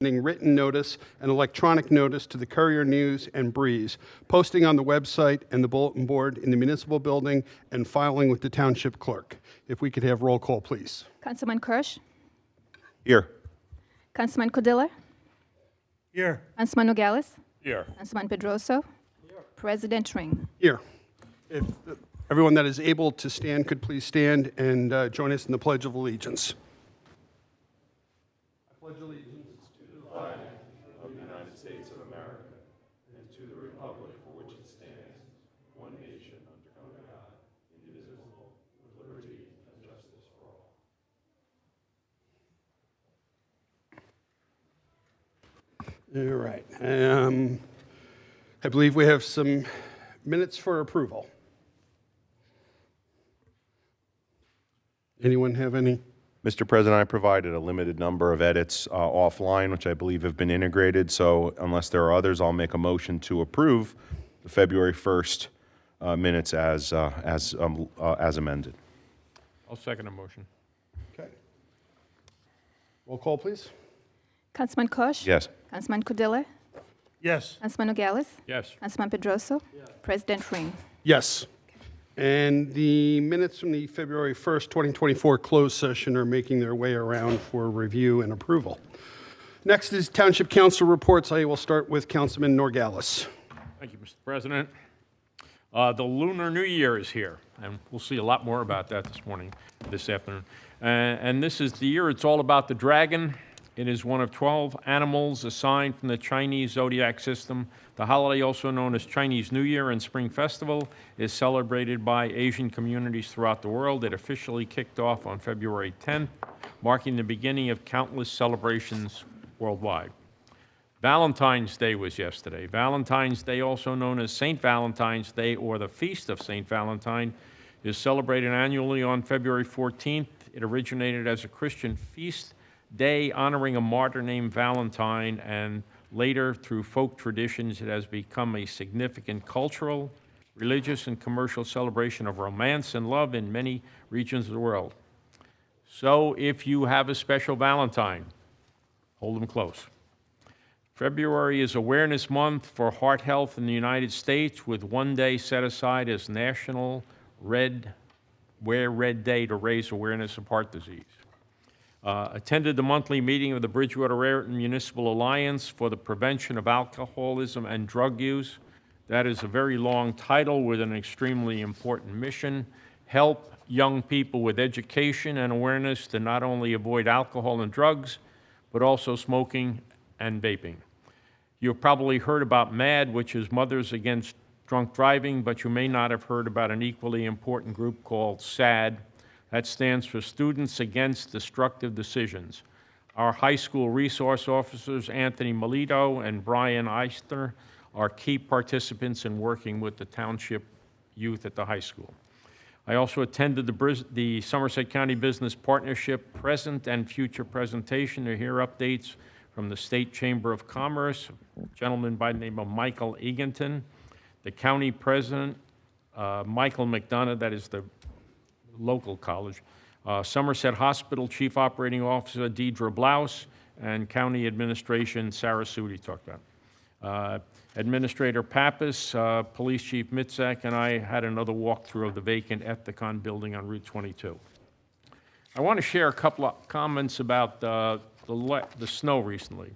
sending written notice and electronic notice to the Courier News and Breeze, posting on the website and the bulletin board in the municipal building, and filing with the township clerk. If we could have roll call, please. Councilman Kirsch? Here. Councilman Codilla? Here. Councilman Nogales? Here. Councilman Pedroso? President Ring. Here. If everyone that is able to stand could please stand and join us in the Pledge of Allegiance. I pledge allegiance to the flag of the United States of America and to the republic for which it stands, one nation under God, indivisible, with liberty and justice for all. All right. I believe we have some minutes for approval. Anyone have any? Mr. President, I provided a limited number of edits offline, which I believe have been integrated. So unless there are others, I'll make a motion to approve the February 1st minutes as amended. I'll second the motion. Okay. Roll call, please. Councilman Kirsch? Yes. Councilman Codilla? Yes. Councilman Nogales? Yes. Councilman Pedroso? President Ring. Yes. And the minutes from the February 1st, 2024 closed session are making their way around for review and approval. Next is Township Council reports. I will start with Councilman Nogales. Thank you, Mr. President. The Lunar New Year is here, and we'll see a lot more about that this afternoon. And this is the year it's all about the dragon. It is one of 12 animals assigned from the Chinese zodiac system. The holiday, also known as Chinese New Year and Spring Festival, is celebrated by Asian communities throughout the world. It officially kicked off on February 10th, marking the beginning of countless celebrations worldwide. Valentine's Day was yesterday. Valentine's Day, also known as St. Valentine's Day or the Feast of St. Valentine, is celebrated annually on February 14th. It originated as a Christian feast day honoring a martyr named Valentine, and later, through folk traditions, it has become a significant cultural, religious, and commercial celebration of romance and love in many regions of the world. So if you have a special Valentine, hold them close. February is Awareness Month for Heart Health in the United States, with one day set aside as National Wear Red Day to raise awareness of heart disease. Attended the monthly meeting of the Bridgewater Municipal Alliance for the Prevention of Alcoholism and Drug Use. That is a very long title with an extremely important mission: help young people with education and awareness to not only avoid alcohol and drugs, but also smoking and vaping. You've probably heard about MAD, which is Mothers Against Drunk Driving, but you may not have heard about an equally important group called SAD. That stands for Students Against Destructive Decisions. Our high school resource officers, Anthony Melito and Brian Eister, are key participants in working with the township youth at the high school. I also attended the Somerset County Business Partnership present and future presentation to hear updates from the State Chamber of Commerce, a gentleman by the name of Michael Eganton, the county president, Michael McDonough, that is the local college, Somerset Hospital Chief Operating Officer Deidre Blouse, and County Administration Sarah Sudi talked about. Administrator Pappas, Police Chief Mitzak, and I had another walkthrough of the vacant Ethicon building on Route 22. I want to share a couple of comments about the snow recently.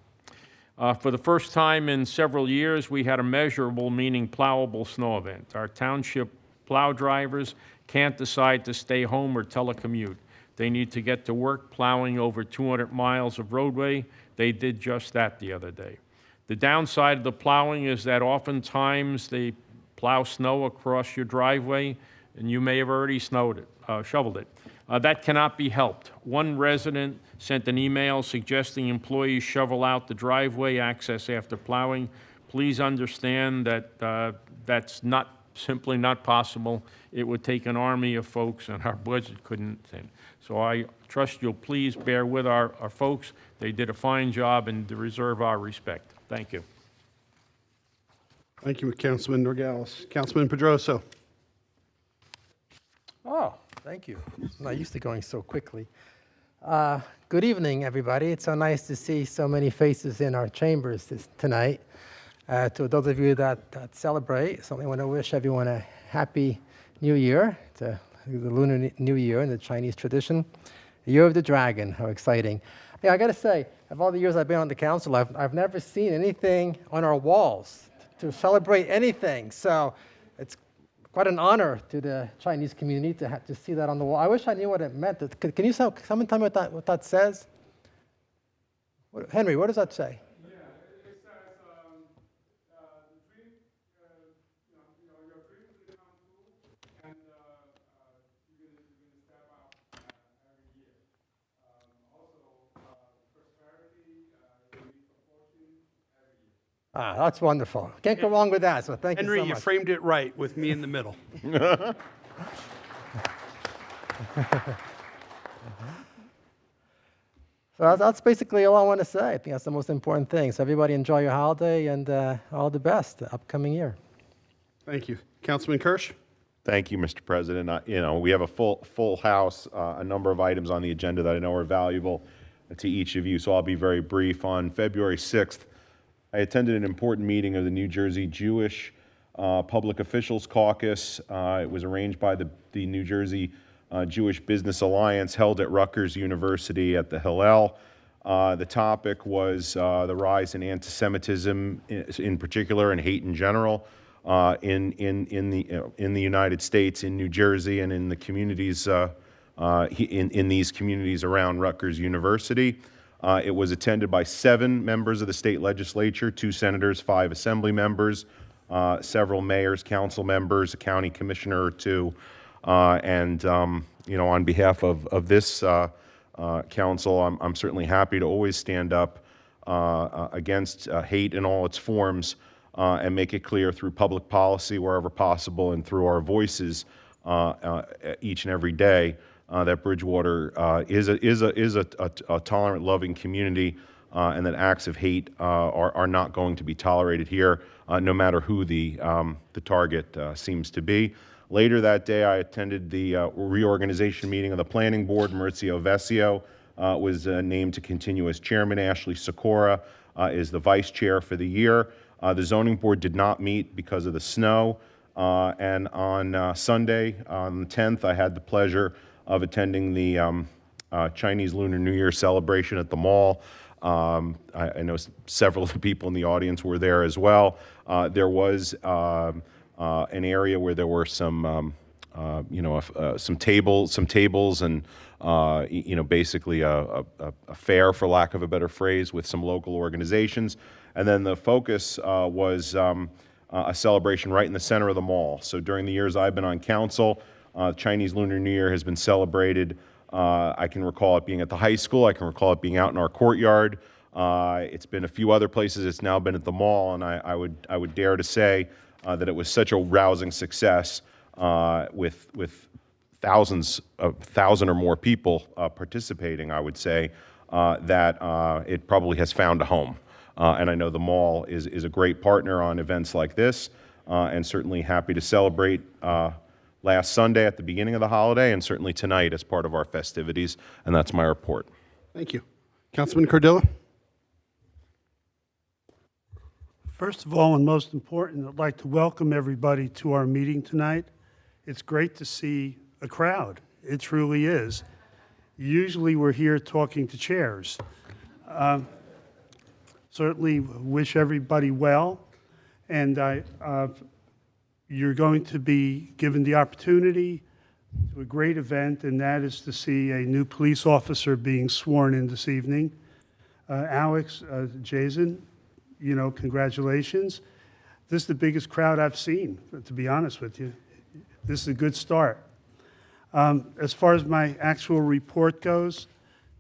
For the first time in several years, we had a measurable, meaning plowable snow event. Our township plow drivers can't decide to stay home or telecommute. They need to get to work plowing over 200 miles of roadway. They did just that the other day. The downside of the plowing is that oftentimes they plow snow across your driveway, and you may have already shoveled it. That cannot be helped. One resident sent an email suggesting employees shovel out the driveway access after plowing. Please understand that that's simply not possible. It would take an army of folks, and our budget couldn't. So I trust you'll please bear with our folks. They did a fine job and deserve our respect. Thank you. Thank you, Councilman Nogales. Councilman Pedroso. Oh, thank you. I'm not used to going so quickly. Good evening, everybody. It's so nice to see so many faces in our chambers tonight. To those of you that celebrate, certainly want to wish everyone a happy New Year, the Lunar New Year in the Chinese tradition. The Year of the Dragon, how exciting. Yeah, I got to say, of all the years I've been on the council, I've never seen anything on our walls to celebrate anything. So it's quite an honor to the Chinese community to see that on the wall. I wish I knew what it meant. Can you someone tell me what that says? Henry, what does that say? Yeah, it says, the dream, your dreams will come true, and you're gonna step out every year. Also, prosperity, you need fortune every year. Ah, that's wonderful. Can't go wrong with that, so thank Henry, you so you much. framed it right with me in the middle. So that's basically all I want to say. I think that's the most important thing. So everybody enjoy your holiday and all the best the upcoming year. Thank you. Councilman Kirsch? Thank you, Mr. President. We have a full house, a number of items on the agenda that I know are valuable to each of you, so I'll be very brief. On February 6th, I attended an important meeting of the New Jersey Jewish Public Officials Caucus. It was arranged by the New Jersey Jewish Business Alliance, held at Rutgers University at the Hillel. The topic was the rise in anti-Semitism in particular and hate in general in the United States, in New Jersey, and in the communities in these communities around Rutgers University. It was attended by 7 members of the state legislature, 2 senators, 5 assembly members, several mayors, council members, a county commissioner or 2. On behalf of this council, I'm certainly happy to always stand up against hate in all its forms and make it clear through public policy wherever possible and through our voices each and every day that Bridgewater is a tolerant, loving community, and that acts of hate are not going to be tolerated here, no matter who the target seems to be. Later that day, I attended the reorganization meeting of the Planning Board. Maurizio Vesio was named to continue as chairman. Ashley Sikora is the vice chair for the year. The zoning board did not meet because of the snow. And on Sunday, on the 10th, I had the pleasure of attending the Chinese Lunar New Year celebration at the mall. I know several of the people in the audience were there as well. There was an area where there were some tables and basically a fair, for lack of a better phrase, with some local organizations. And then the focus was a celebration right in the center of the mall. So during the years I've been on council, Chinese Lunar New Year has been celebrated. I can recall it being at the high school. I can recall it being out in our courtyard. It's been a few other places. It's now been at the mall, and I would dare to say that it was such a rousing success with thousands of 1,000 or more people participating, I would say, that it probably has found a home. And I know the mall is a great partner on events like this, and certainly happy to celebrate last Sunday at the beginning of the holiday, and certainly tonight as part of our festivities. And that's my report. Thank you. Councilman Cardilla? First of all, and most important, I'd like to welcome everybody to our meeting tonight. It's great to see a crowd. It truly is. Usually we're here talking to chairs. Certainly wish everybody well, and you're going to be given the opportunity to a great event, and that is to see a new police officer being sworn in this evening. Alex, Jason, congratulations. This is the biggest crowd I've seen, to be honest with you. This is a good start. As far as my actual report goes,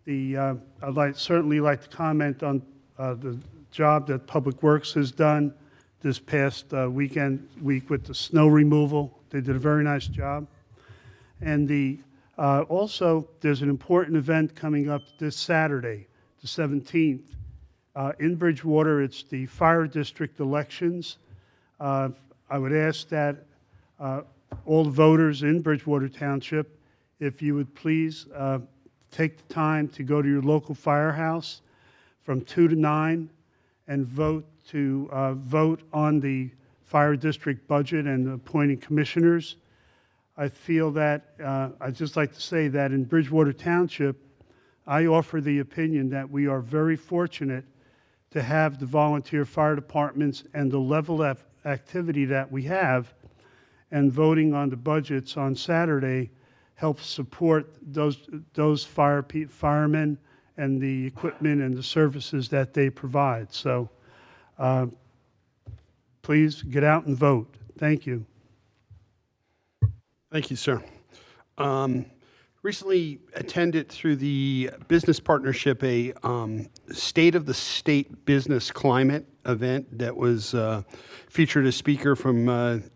I'd certainly like to comment on the job that Public Works has done this past week with the snow removal. They did a very nice job. And also, there's an important event coming up this Saturday, the 17th. In Bridgewater, it's the fire district elections. I would ask that all the voters in Bridgewater Township, if you would please take the time to go to your local firehouse from 2 to 9 and vote on the fire district budget and appointing commissioners. I feel that, I'd just like to say that in Bridgewater Township, I offer the opinion that we are very fortunate to have the volunteer fire departments and the level of activity that we have, and voting on the budgets on Saturday helps support those firemen and the equipment and the services that they provide. So please get out and vote. Thank you. Thank you, sir. Recently attended through the business partnership a State of the State Business Climate event that was featured a speaker from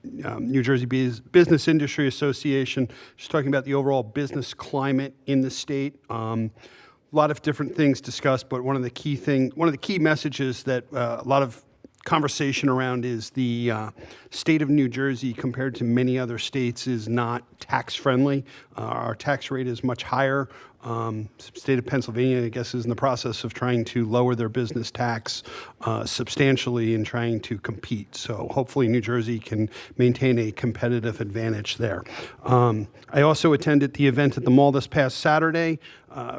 New Jersey Business Industry Association, just talking about the overall business climate in the state. A lot of different things discussed, but one of the key messages that a lot of conversation around is the state of New Jersey compared to many other states is not tax friendly. Our tax rate is much higher. State of Pennsylvania, I guess, is in the process of trying to lower their business tax substantially and trying to compete. So hopefully New Jersey can maintain a competitive advantage there. I also attended the event at the mall this past Saturday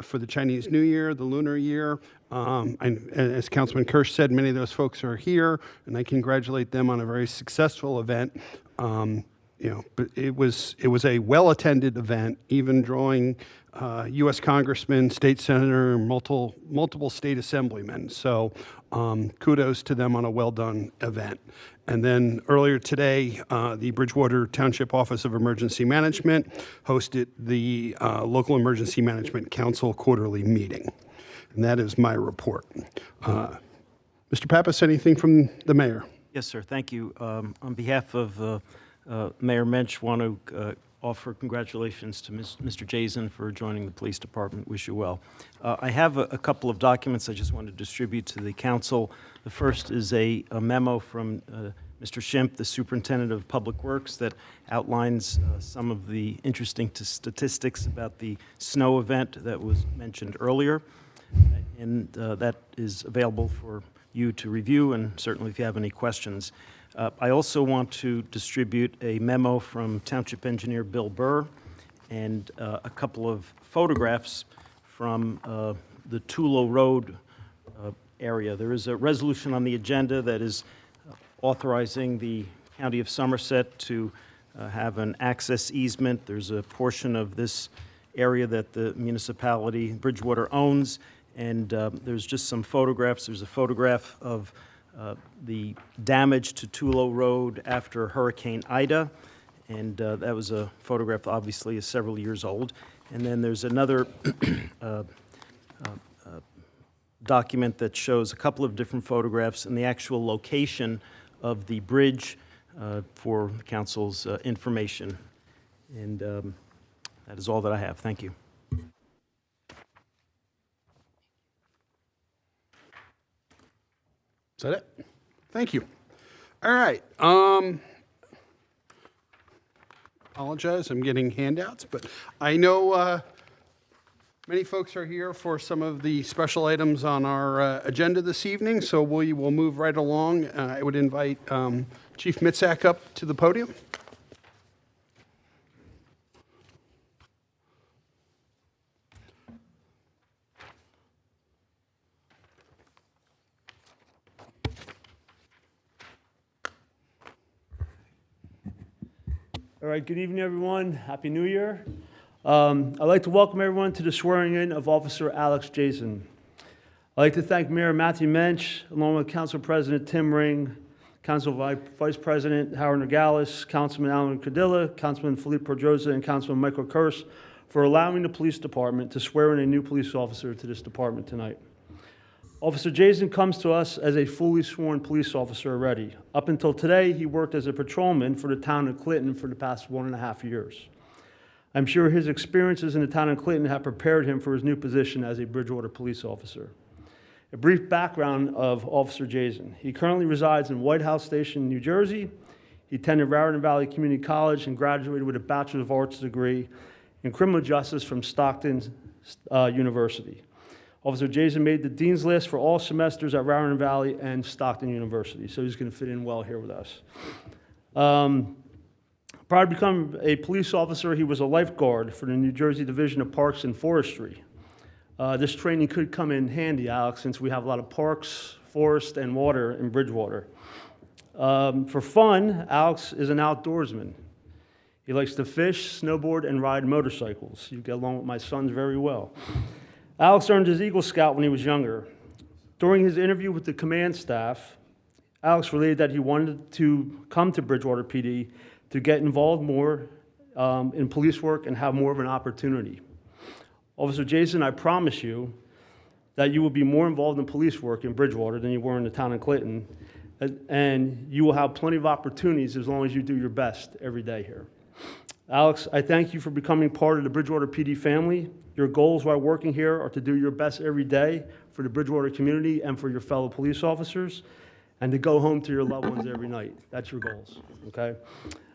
for the Chinese New Year, the Lunar Year. And as Councilman Kirsch said, many of those folks are here, and I congratulate them on a very successful event. But it was a well-attended event, even drawing U.S. congressmen, state senator, and multiple state assemblymen. So kudos to them on a well-done event. And then earlier today, the Bridgewater Township Office of Emergency Management hosted the Local Emergency Management Council quarterly meeting. And that is my report. Mr. Pappas, anything from the mayor? Yes, sir. Thank you. On behalf of Mayor Mensch, want to offer congratulations to Mr. Jason for joining the police department. Wish you well. I have a couple of documents I just want to distribute to the council. The first is a memo from Mr. Schimpf, the superintendent of public works, that outlines some of the interesting statistics about the snow event that was mentioned earlier. And that is available for you to review, and certainly if you have any questions. I also want to distribute a memo from Township Engineer Bill Burr and a couple of photographs from the Tulo Road area. There is a resolution on the agenda that is authorizing the County of Somerset to have an access easement. There's a portion of this area that the municipality, Bridgewater, owns, and there's just some photographs. There's a photograph of the damage to Tulo Road after Hurricane Ida, and that was a photograph, obviously, is several years old. And then there's another document that shows a couple of different photographs and the actual location of the bridge for the council's information. And that is all that I have. Thank you. Is that it? Thank you. All right. Apologize, I'm getting handouts, but I know many folks are here for some of the special items on our agenda this evening, so we will move right along. I would invite Chief Mitzak up to the podium. All right, good evening, everyone. Happy New Year. I'd like to welcome everyone to the swearing-in of Officer Alex Jason. I'd like to thank Mayor Matthew Mensch, along with Council President Tim Ring, Council Vice President Howard Nogales, Councilman Alan Cadilla, Councilman Philippe Pedroza, and Councilman Michael Kirsch for allowing the police department to swear in a new police officer to this department tonight. Officer Jason comes to us as a fully sworn police officer already. Up until today, he worked as a patrolman for the town of Clinton for the past 1.5 years. I'm sure his experiences in the town of Clinton have prepared him for his new position as a Bridgewater police officer. A brief background of Officer Jason. He currently resides in White House Station, New Jersey. He attended Raritan Valley Community College and graduated with a Bachelor of Arts degree in criminal justice from Stockton University. Officer Jason made the dean's list for all semesters at Raritan Valley and Stockton University, so he's going to fit in well here with us. Prior to becoming a police officer, he was a lifeguard for the New Jersey Division of Parks and Forestry. This training could come in handy, Alex, since we have a lot of parks, forest, and water in Bridgewater. For fun, Alex is an outdoorsman. He likes to fish, snowboard, and ride motorcycles. You get along with my sons very well. Alex earned his Eagle Scout when he was younger. During his interview with the command staff, Alex related that he wanted to come to Bridgewater PD to get involved more in police work and have more of an opportunity. Officer Jason, I promise you that you will be more involved in police work in Bridgewater than you were in the town of Clinton, and you will have plenty of opportunities as long as you do your best every day here. Alex, I thank you for becoming part of the Bridgewater PD family. Your goals while working here are to do your best every day for the Bridgewater community and for your fellow police officers, and to go home to your loved ones every night. That's your goals, okay?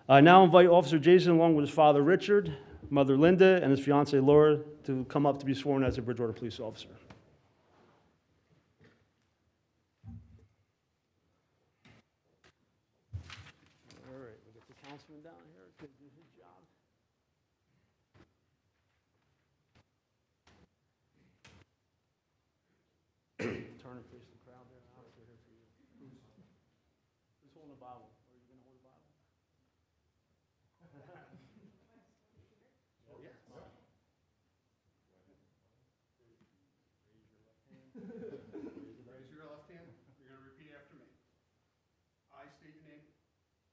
I now invite Officer Jason, along with his father Richard, mother Linda, and his fiancee Laura, to come up to be sworn as a Bridgewater police officer. All right, we get the councilman down here to do his job. Turn and face the crowd there. Alex, we're here for you. Who's holding the Bible? Are you going to hold the Bible? Raise your left hand. You're going to repeat after me. I state your name.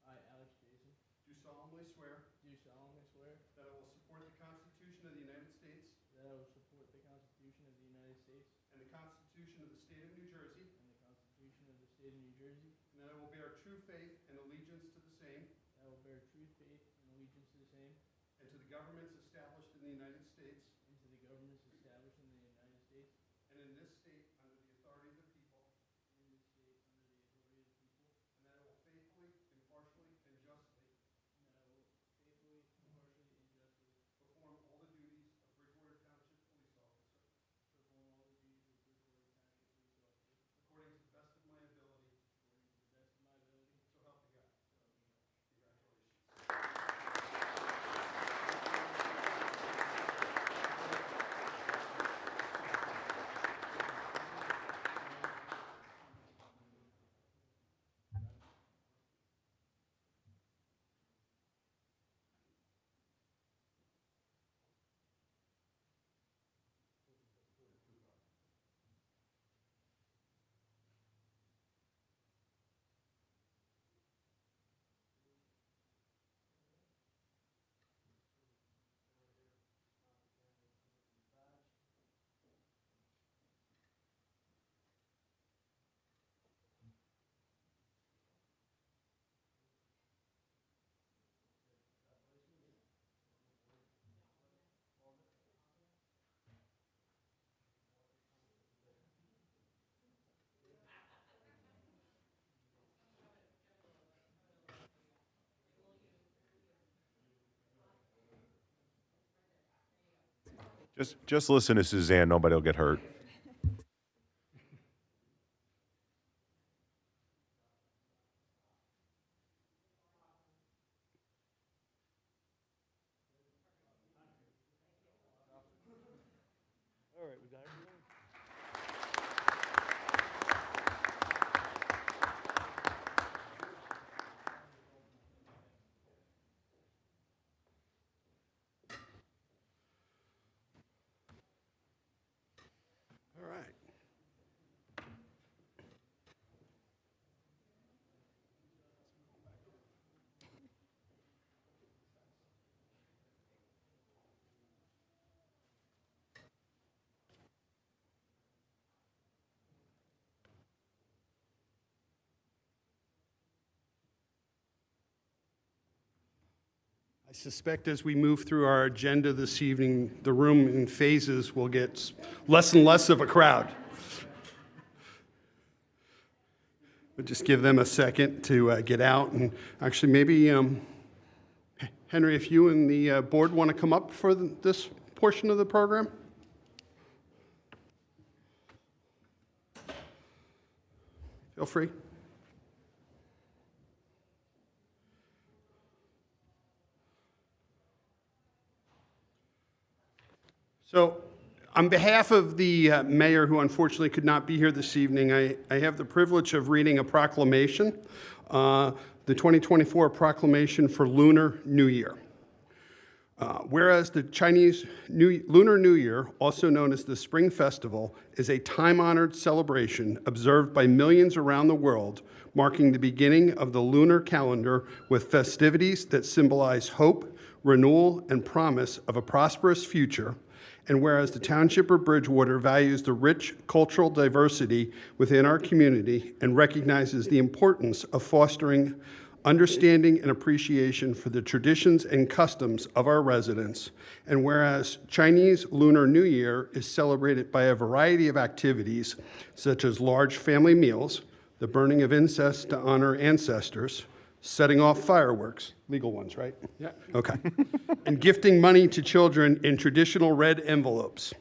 I, Alex Jason, Do solemnly swear do solemnly swear that I will support the Constitution of the United States that I will support the Constitution of the United States and the Constitution of the State of New Jersey, and the Constitution of the State of New Jersey, and that I will bear true faith and allegiance to the same that I will bear true faith and allegiance to the same, and to the governments established in the United States and to the governments established in the United States and in this state under the authority of the people, and in this state under the authority of the people, and that I will faithfully, impartially, and justly and that I will faithfully, impartially, and justly perform all the duties of Bridgewater Township Police Officer perform all the duties of Bridgewater Township Police Officer according to the best of my ability, according to the best of my ability, so help me God. so help me God. Congratulations. Just listen to Suzanne, nobody will get hurt. All right, we got everyone? All right. I suspect as we move through our agenda this evening, the room in phases will get less and less of a crowd. We'll just give them a second to get out. And actually, maybe, Henry, if you and the board want to come up for this portion of the program? Feel free. So, on behalf of the mayor, who unfortunately could not be here this evening, I have the privilege of reading a proclamation, the 2024 proclamation for Lunar New Year. Whereas the Chinese Lunar New Year, also known as the Spring Festival, is a time-honored celebration observed by millions around the world, marking the beginning of the lunar calendar with festivities that symbolize hope, renewal, and promise of a prosperous future. And whereas the Township of Bridgewater values the rich cultural diversity within our community and recognizes the importance of fostering understanding and appreciation for the traditions and customs of our residents, and whereas Chinese Lunar New Year is celebrated by a variety of activities such as large family meals, the burning of incense to honor ancestors, setting off fireworks, legal ones, right? Yeah. Okay. And gifting money to children in traditional red envelopes.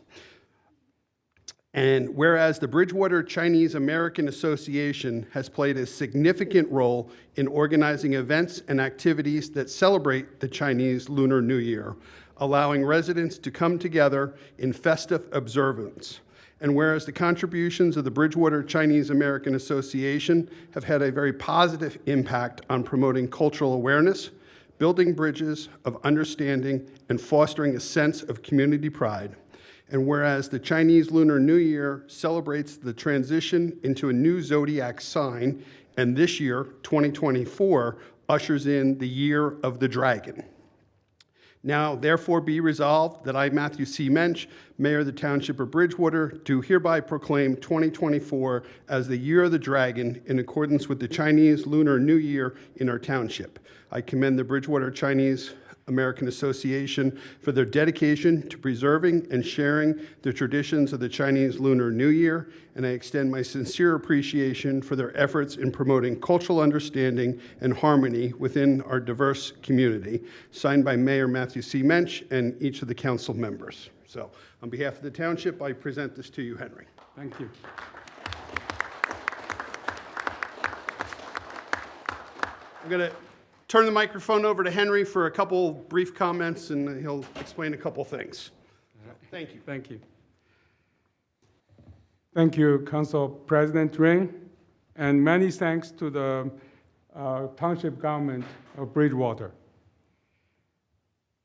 And whereas the Bridgewater Chinese American Association has played a significant role in organizing events and activities that celebrate the Chinese Lunar New Year, allowing residents to come together in festive observance. And whereas the contributions of the Bridgewater Chinese American Association have had a very positive impact on promoting cultural awareness, building bridges of understanding, and fostering a sense of community pride. And whereas the Chinese Lunar New Year celebrates the transition into a new zodiac sign, and this year, 2024, ushers in the year of the dragon. Now, therefore, be resolved that I, Matthew C. Mensch, Mayor of the Township of Bridgewater, do hereby proclaim 2024 as the Year of the Dragon in accordance with the Chinese Lunar New Year in our township. I commend the Bridgewater Chinese American Association for their dedication to preserving and sharing the traditions of the Chinese Lunar New Year, and I extend my sincere appreciation for their efforts in promoting cultural understanding and harmony within our diverse community. Signed by Mayor Matthew C. Mensch and each of the council members. So, on behalf of the township, I present this to you, Henry. Thank you. I'm going to turn the microphone over to Henry for a couple brief comments, and he'll explain a couple things. Thank you. Thank you. Thank you, Council President Ring, and many thanks to the Township Government of Bridgewater.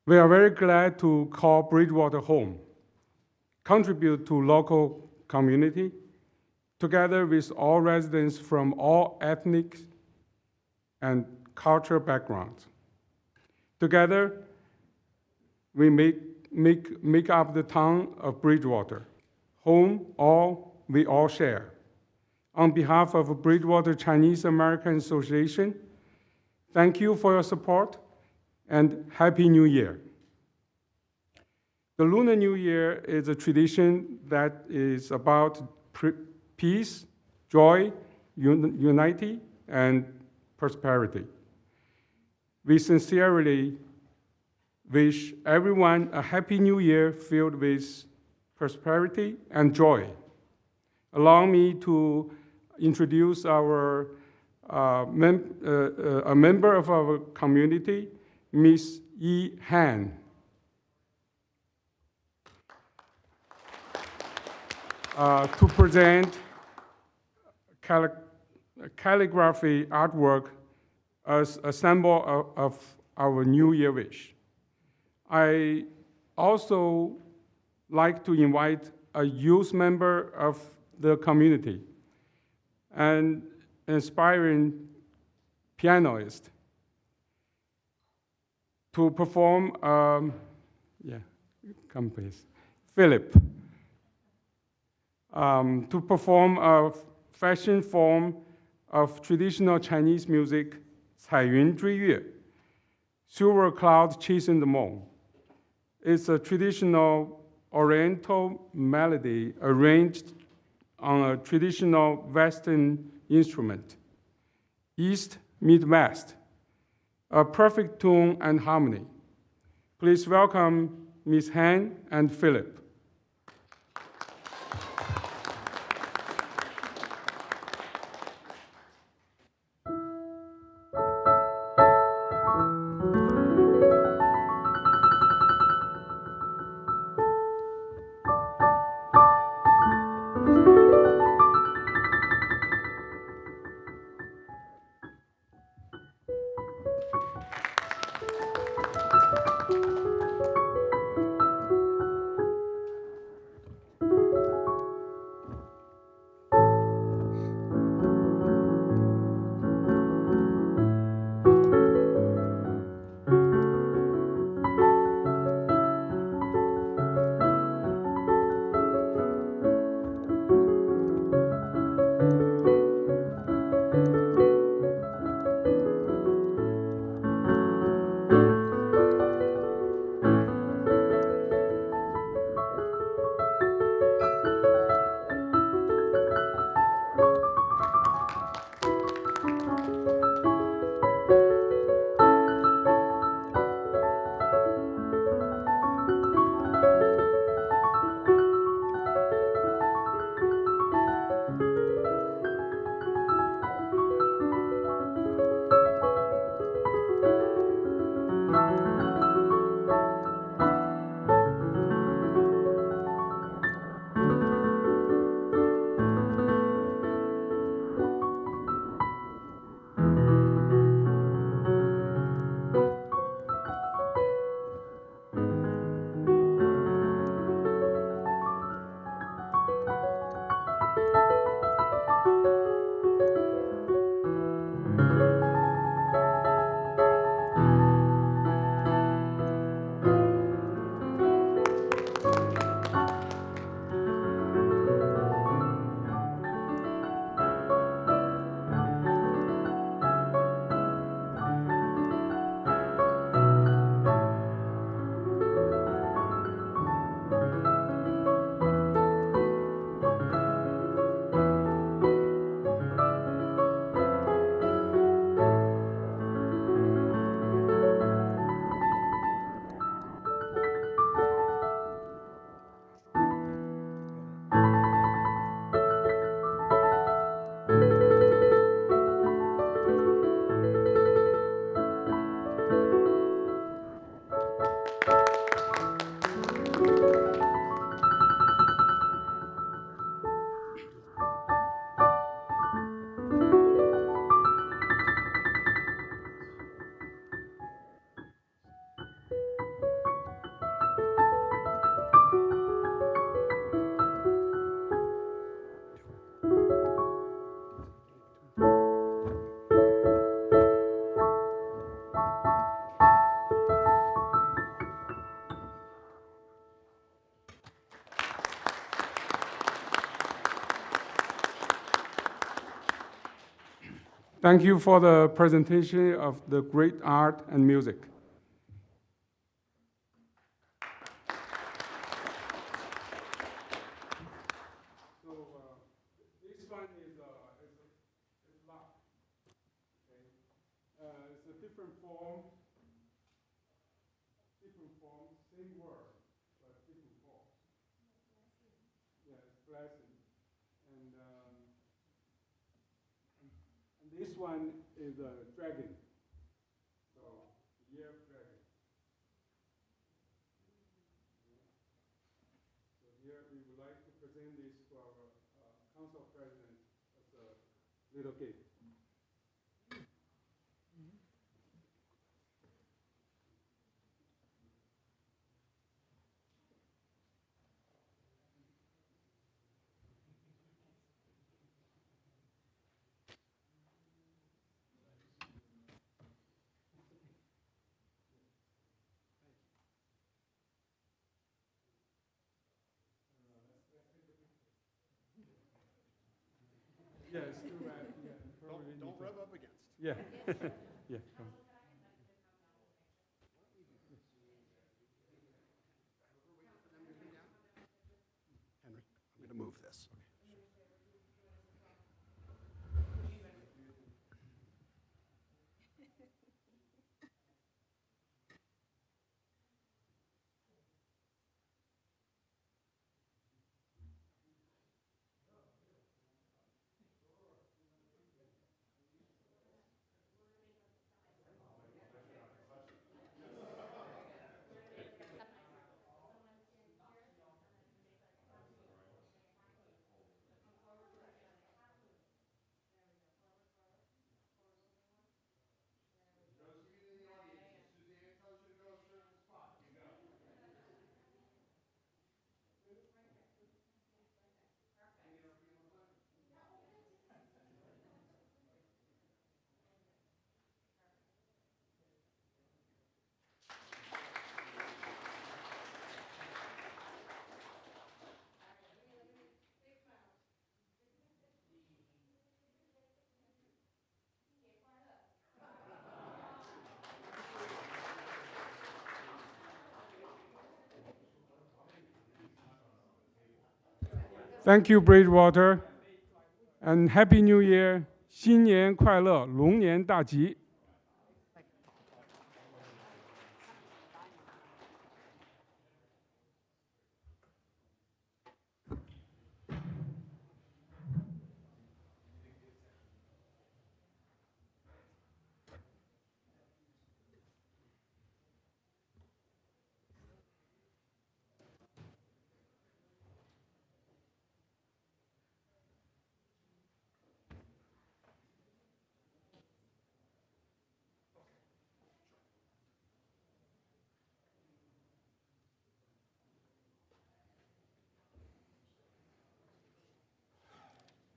We are very glad to call Bridgewater home, contribute to local community, together with all residents from all ethnic and cultural backgrounds. Together, we make up the town of Bridgewater, home we all share. On behalf of Bridgewater Chinese American Association, thank you for your support and Happy New Year. The Lunar New Year is a tradition that is about peace, joy, unity, and prosperity. We sincerely wish everyone a Happy New Year filled with prosperity and joy. Allow me to introduce a member of our community, Miss Yi Han. To present calligraphy artwork as a symbol of our New Year wish. I also like to invite a youth member of the community, an inspiring pianist, to perform, come please, Philip, to perform a fashion form of traditional Chinese music, 彩云追月, Silver Cloud Chasing the Moon. It's a traditional Oriental melody arranged on a traditional Western instrument, East meet West, a perfect tune and harmony. Please welcome Ms. Han and Philip. Thank you for the presentation of the great art and music. So this one is lock. Okay. It's a different form, same word, but different form. Yeah, it's blessing. And this one is a dragon. So, year of dragon. So here we would like to present this to our council president as a little gift. Yes, too bad. Yeah, Don't rub up against. yeah. Yeah. Come. Henry, I'm going to move this. Thank you, Bridgewater, and Happy New Year. 新年快乐，龙年大吉。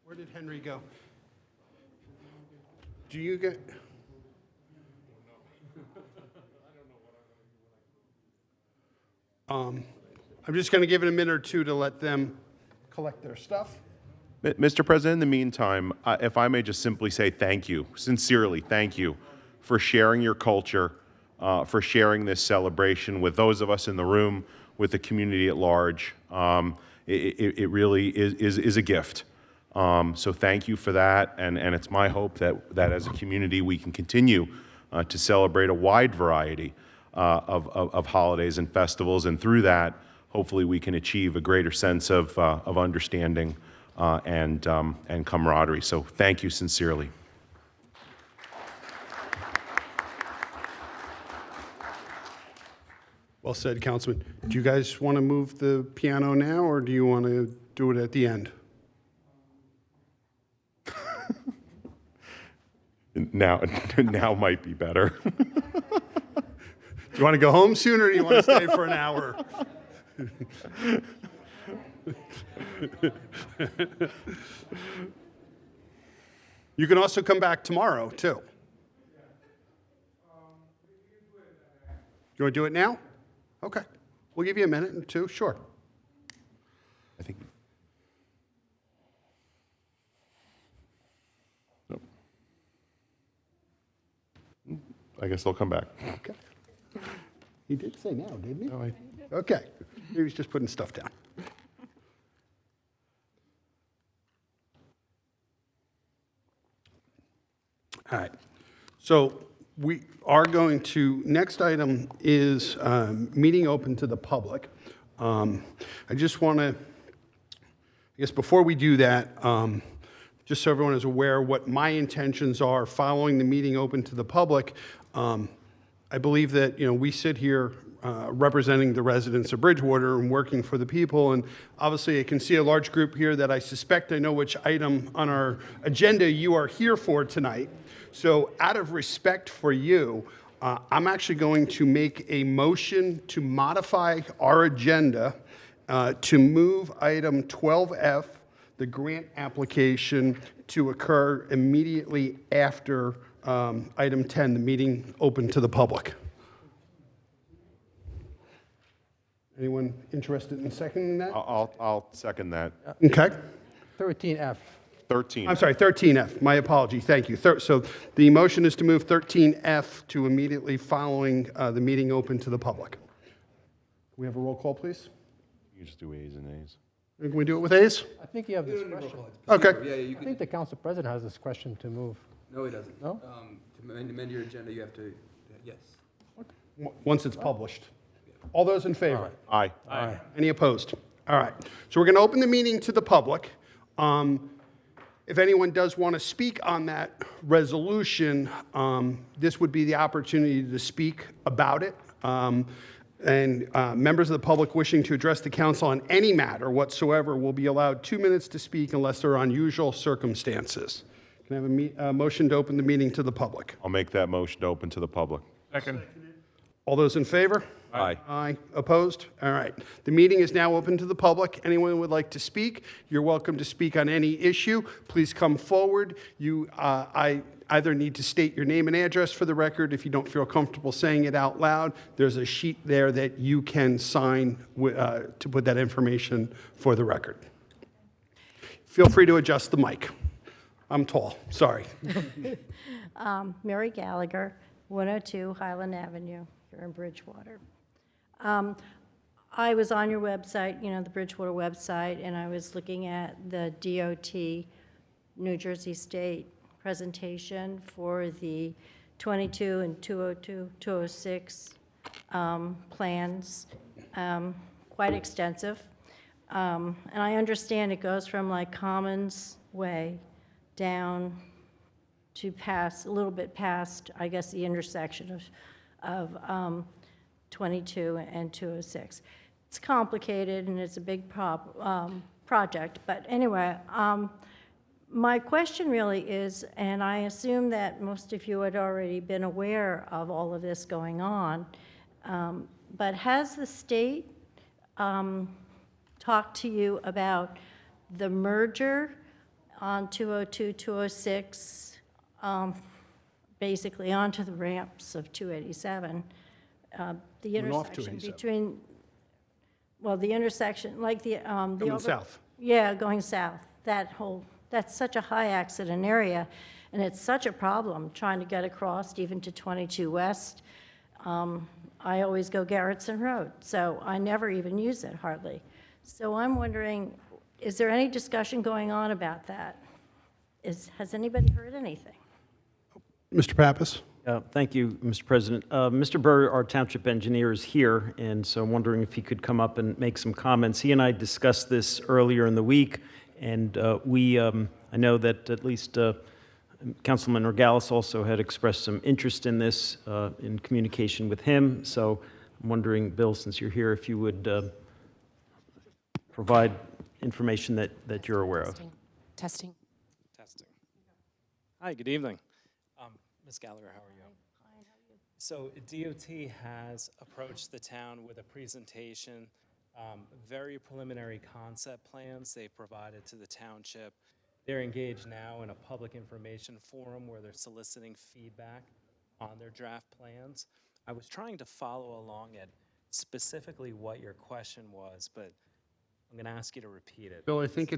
Where did Henry go? Do you get? I'm just going to give it a minute or two to let them collect their stuff. Mr. President, in the meantime, if I may just simply say thank you, sincerely thank you, for sharing your culture, for sharing this celebration with those of us in the room, with the community at large. It really is a gift. So thank you for that, and it's my hope that as a community we can continue to celebrate a wide variety of holidays and festivals, and through that, hopefully we can achieve a greater sense of understanding and camaraderie. So thank you sincerely. Well said, Councilman. Do you guys want to move the piano now, or do you want to do it at the end? Now might be better. Do you want to go home sooner, or do you want to stay for an hour? You can also come back tomorrow, too. You want to do it now? Okay. We'll give you a minute or two, sure. I think. Nope. I guess they'll come back. Okay. He did say now, didn't he? Okay. He was just putting stuff down. All right. So we are going to, next item is meeting open to the public. I just want to, I guess before we do that, just so everyone is aware what my intentions are following the meeting open to the public, I believe that, we sit here representing the residents of Bridgewater and working for the people, and obviously I can see a large group here that I suspect I know which item on our agenda you are here for tonight. So out of respect for you, I'm actually going to make a motion to modify our agenda to move item 12F, the grant application, to occur immediately after item 10, the meeting open to the public. Anyone interested in seconding that? I'll second that. Okay. 13F. 13. I'm sorry, 13F. My apology. Thank you. So the motion is to move 13F to immediately following the meeting open to the public. Can we have a roll call, please? You just do A's and A's. Can we do it with A's? I think you have discretion. Okay. Yeah, you I can, think the council president has discretion to move. no, he doesn't. No? To amend your agenda, you have to, yes. Once it's published. All those in favor? Aye. Any opposed? All right. So we're going to open the meeting to the public. If anyone does want to speak on that resolution, this would be the opportunity to speak about it. And members of the public wishing to address the council on any matter whatsoever will be allowed 2 minutes to speak unless there are unusual circumstances. Can I have a motion to open the meeting to the public? I'll make that motion to open to the public. Second. All those in favor? Aye. Aye. Opposed? All right. The meeting is now open to the public. Anyone who would like to speak, you're welcome to speak on any issue. Please come forward. I either need to state your name and address for the record. If you don't feel comfortable saying it out loud, there's a sheet there that you can sign to put that information for the record. Feel free to adjust the mic. I'm tall. Sorry. Mary Gallagher, 102 Highland Avenue, here in Bridgewater. I was on your website, the Bridgewater website, and I was looking at the DOT, New Jersey State presentation for the 22 and 202, 206 plans, quite extensive. And I understand it goes from like Commons Way down to a little bit past, I guess, the intersection of 22 and 206. It's complicated and it's a big project, but anyway, my question really is, and I assume that most of you had already been aware of all of this going on, but has the state talked to you about the merger on 202, 206, basically onto the ramps of 287, the Going off intersection 287. between, well, the intersection, like the... Going south. Yeah, going south. That's such a high accident area, and it's such a problem trying to get across even to 22 West. I always go Garrettson Road, so I never even use it hardly. So I'm wondering, is there any discussion going on about that? Has anybody heard anything? Mr. Pappas? Thank you, Mr. President. Mr. Burr, our township engineer, is here, and so I'm wondering if he could come up and make some comments. He and I discussed this earlier in the week, and I know that at least Councilman Regalis also had expressed some interest in this in communication with him. So I'm wondering, Bill, since you're here, if you would provide information that you're aware of. Testing. Hi, good evening. Ms. Gallagher, how are you? Fine, how are you? So DOT has approached the town with a presentation, very preliminary concept plans they've provided to the township. They're engaged now in a public information forum where they're soliciting feedback on their draft plans. I was trying to follow along at specifically what your question was, but I'm going to ask you to repeat it. Bill, I think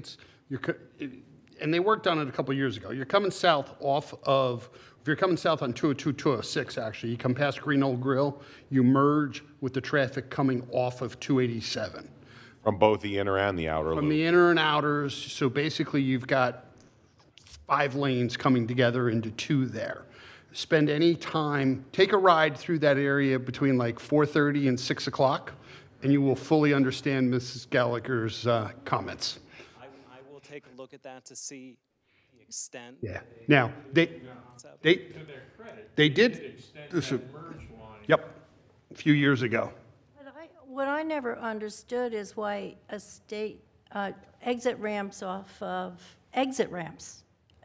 and they worked on it a couple years ago. You're coming south if you're coming south on 202, 206, actually, you come past Green Old Grill, you merge with the traffic coming off of 287. From both the inner and the outer From loop. the inner and outers, so basically you've got 5 lanes coming together into 2 there. Spend any time, take a ride through that area between like 4:30 and 6 o'clock, and you will fully understand Mrs. Gallagher's comments. I will take a look at that to see the extent. Yeah. Now, they did, this, yep, a few years ago. What I never understood is why a state exit ramps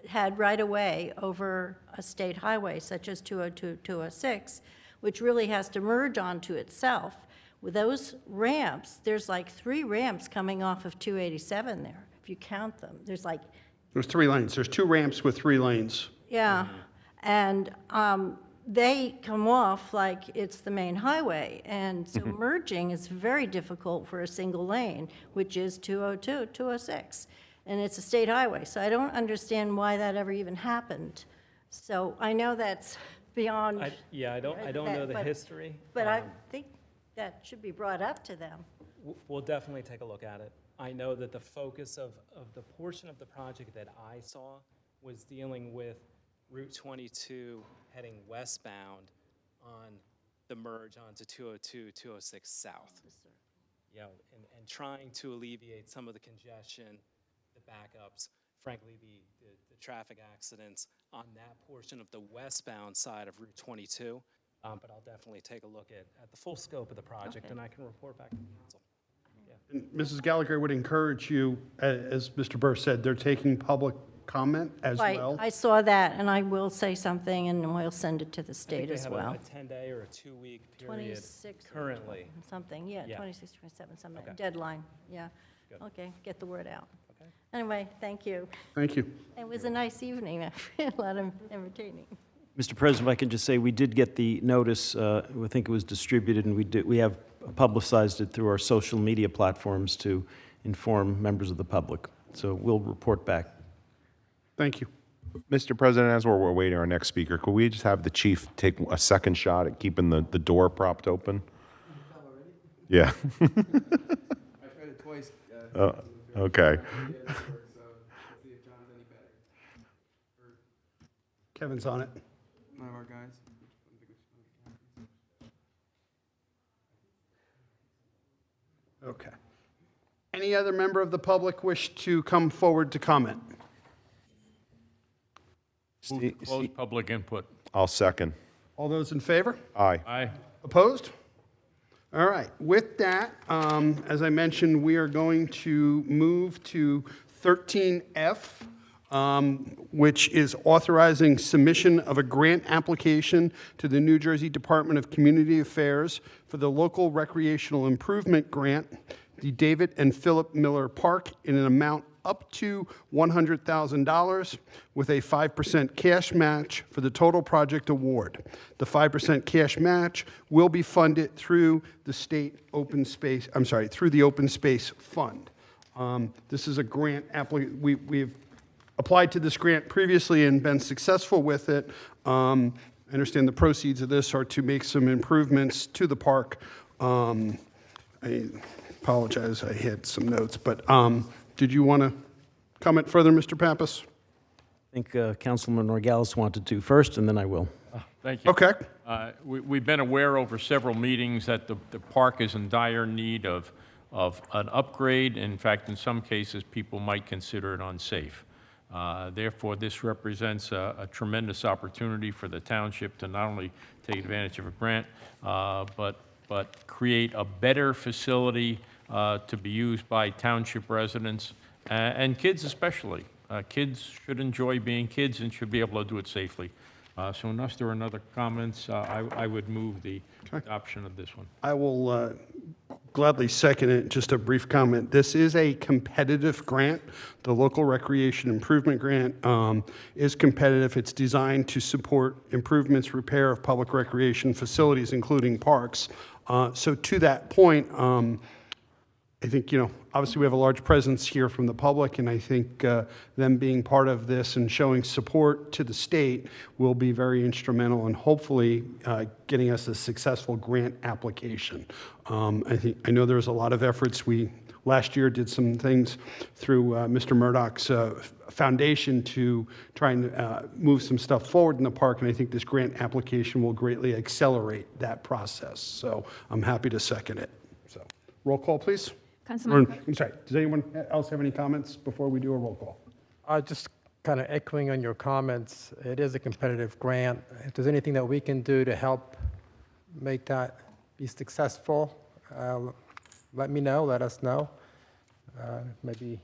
had right-of-way over a state highway such as 202, 206, which really has to merge onto itself. With those ramps, there's like 3 ramps coming off of 287 there, if you count them. There's 3 lanes. There's 2 ramps with 3 lanes. yeah, and they come off like it's the main highway, and so merging is very difficult for a single lane, which is 202, 206, and it's a state highway, so I don't understand why that ever even happened. So I know that's beyond. I don't know the history. But I think that should be brought up to them. We'll definitely take a look at it. I know that the focus of the portion of the project that I saw was dealing with Route 22 heading westbound on the merge onto 202, 206 south. You know, and trying to alleviate some of the congestion, the backups, frankly, the traffic accidents on that portion of the westbound side of Route 22. But I'll definitely take a look at the full scope of the project, and I can report back to the council. And Mrs. Gallagher would encourage you, as Mr. Burr said, they're taking public comment as Right, well. I saw that, and I will say something, and we'll send it to the I think state they as have well. a 10-day or a 2-week period 26 or currently. something, yeah, Yeah. 26, 27, something, Okay. deadline, yeah. Good. Okay, get the word out. Okay. Anyway, thank you. Thank you. It was a nice evening, a lot of entertaining. Mr. President, if I can just say, we did get the notice, I think it was distributed, and we have publicized it through our social media platforms to inform members of the public. So we'll report back. Thank you. Mr. President, as we're waiting our next speaker, could we just have the chief take a second shot at keeping the door propped open? Yeah. I tried it twice. Okay. Kevin's on it. One of our guys. Okay. Any other member of the public wish to come forward to comment? Move to close public input. I'll second. All those in favor? Aye. Aye. Opposed? All right. With that, as I mentioned, we are going to move to 13F, which is authorizing submission of a grant application to the New Jersey Department of Community Affairs for the Local Recreational Improvement Grant, the David and Philip Miller Park, in an amount up to $100,000 with a 5% cash match for the total project award. The 5% cash match will be funded through the state open space, through the Open Space Fund. This is a grant we've applied to this grant previously and been successful with it. I understand the proceeds of this are to make some improvements to the park. I apologize, I had some notes, but did you want to comment further, Mr. Pappas? I think Councilman Norgalis wanted to first, and then I will. Thank you. Okay. We've been aware over several meetings that the park is in dire need of an upgrade. In fact, in some cases, people might consider it unsafe. Therefore, this represents a tremendous opportunity for the township to not only take advantage of a grant, but create a better facility to be used by township residents and kids especially. Kids should enjoy being kids and should be able to do it safely. So unless there are other comments, I would move the adoption of this one. I will gladly second it. Just a brief comment. This is a competitive grant. The Local Recreation Improvement Grant is competitive. It's designed to support improvements, repair of public recreation facilities, including parks. So to that point, I think, obviously we have a large presence here from the public, and I think them being part of this and showing support to the state will be very instrumental in hopefully getting us a successful grant application. I know there's a lot of efforts. We last year did some things through Mr. Murdoch's foundation to try and move some stuff forward in the park, and I think this grant application will greatly accelerate that process. So I'm happy to second it. So roll call, please. Councilman, I'm sorry, does anyone else have any comments before we do a roll call? Just kind of echoing on your comments, it is a competitive grant. If there's anything that we can do to help make that be successful, let me know, let us know. Maybe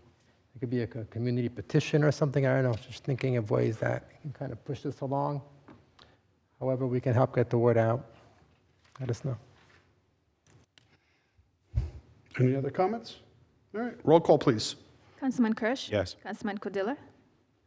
it could be a community petition or something, I don't know, just thinking of ways that can kind of push this along. However we can help get the word out, let us know. Any other comments? All right, roll call, please. Councilman Kirsch? Yes. Councilman Codilla?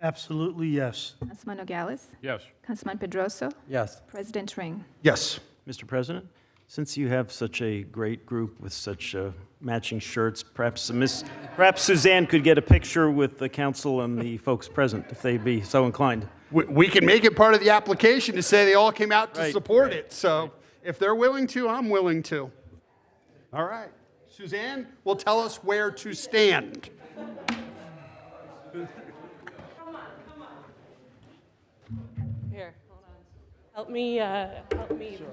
Absolutely, yes. Councilman Nogales? Yes. Councilman Pedroso? Yes. President Ring? Yes. Mr. President, since you have such a great group with such matching shirts, perhaps Suzanne could get a picture with the council and the folks present, if they'd be so inclined. We can make it part of the application to say they all came out to Right. support it. So if they're willing to, I'm willing to. All right. Suzanne will tell us where to stand. Here, hold on. Help me. Pretty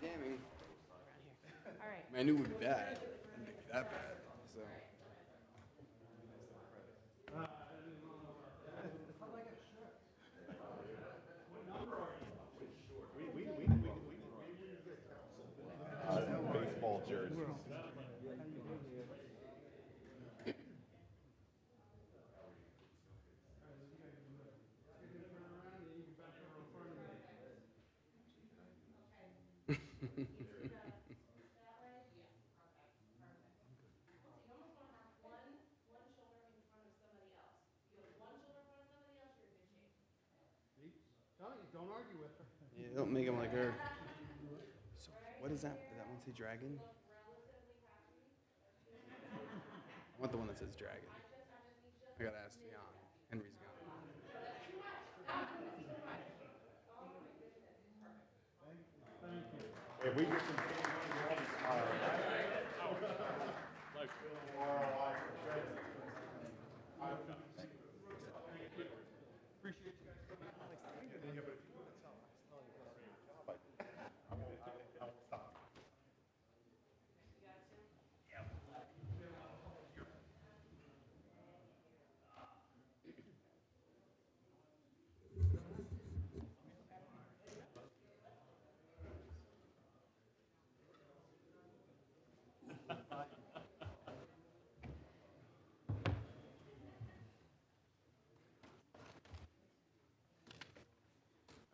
damning. All right. I knew it would be bad. I didn't think it would be that bad. So. Baseball jersey. Don't argue with her. Yeah, don't make them like her. So, what is that? Does that one say dragon? I want the one that says dragon. I gotta ask Jan. Henry's gone.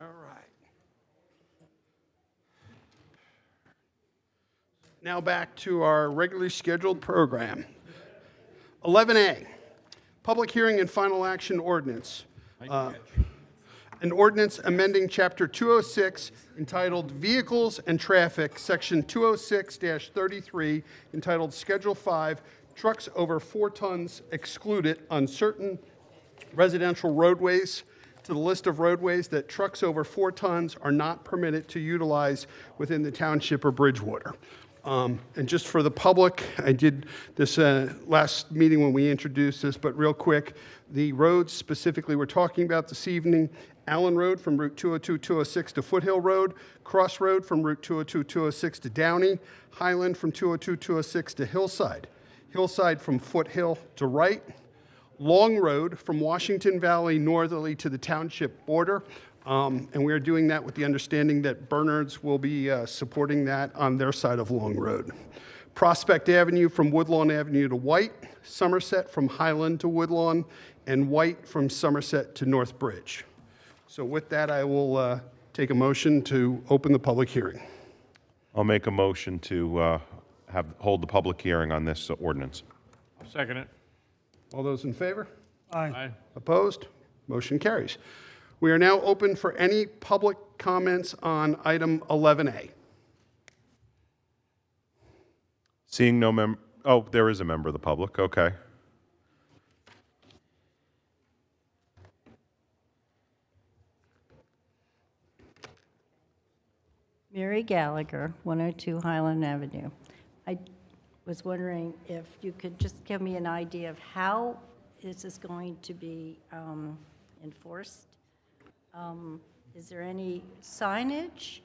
All right. Now back to our regularly scheduled program. 11A, public hearing and final action ordinance. An ordinance amending Chapter 206 entitled Vehicles and Traffic, Section 206-33, entitled Schedule 5, Trucks Over 4 Tons Excluded on Certain Residential Roadways, to the list of roadways that trucks over 4 tons are not permitted to utilize within the township of Bridgewater. And just for the public, I did this last meeting when we introduced this, but real quick, the roads specifically we're talking about this evening: Allen Road from Route 202-206 to Foothill Road, Cross Road from Route 202-206 to Downey, Highland from 202-206 to Hillside, Hillside from Foothill to Wright, Long Road from Washington Valley northerly to the township border. And we are doing that with the understanding that Bernard's will be supporting that on their side of Long Road. Prospect Avenue from Woodlawn Avenue to White, Somerset from Highland to Woodlawn, and White from Somerset to North Bridge. So with that, I will take a motion to open the public hearing. I'll make a motion to hold the public hearing on this ordinance. I'll second it. All those in favor? Aye. Aye. Opposed? Motion carries. We are now open for any public comments on item 11A. Seeing no oh, there is a member of the public, okay. Mary Gallagher, 102 Highland Avenue. I was wondering if you could just give me an idea of how this is going to be enforced. Is there any signage,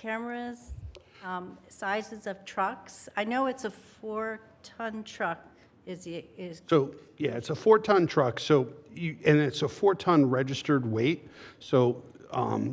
cameras, sizes of trucks? I know it's a 4-ton truck. So, yeah, it's a 4-ton truck, and it's a 4-ton registered weight. So,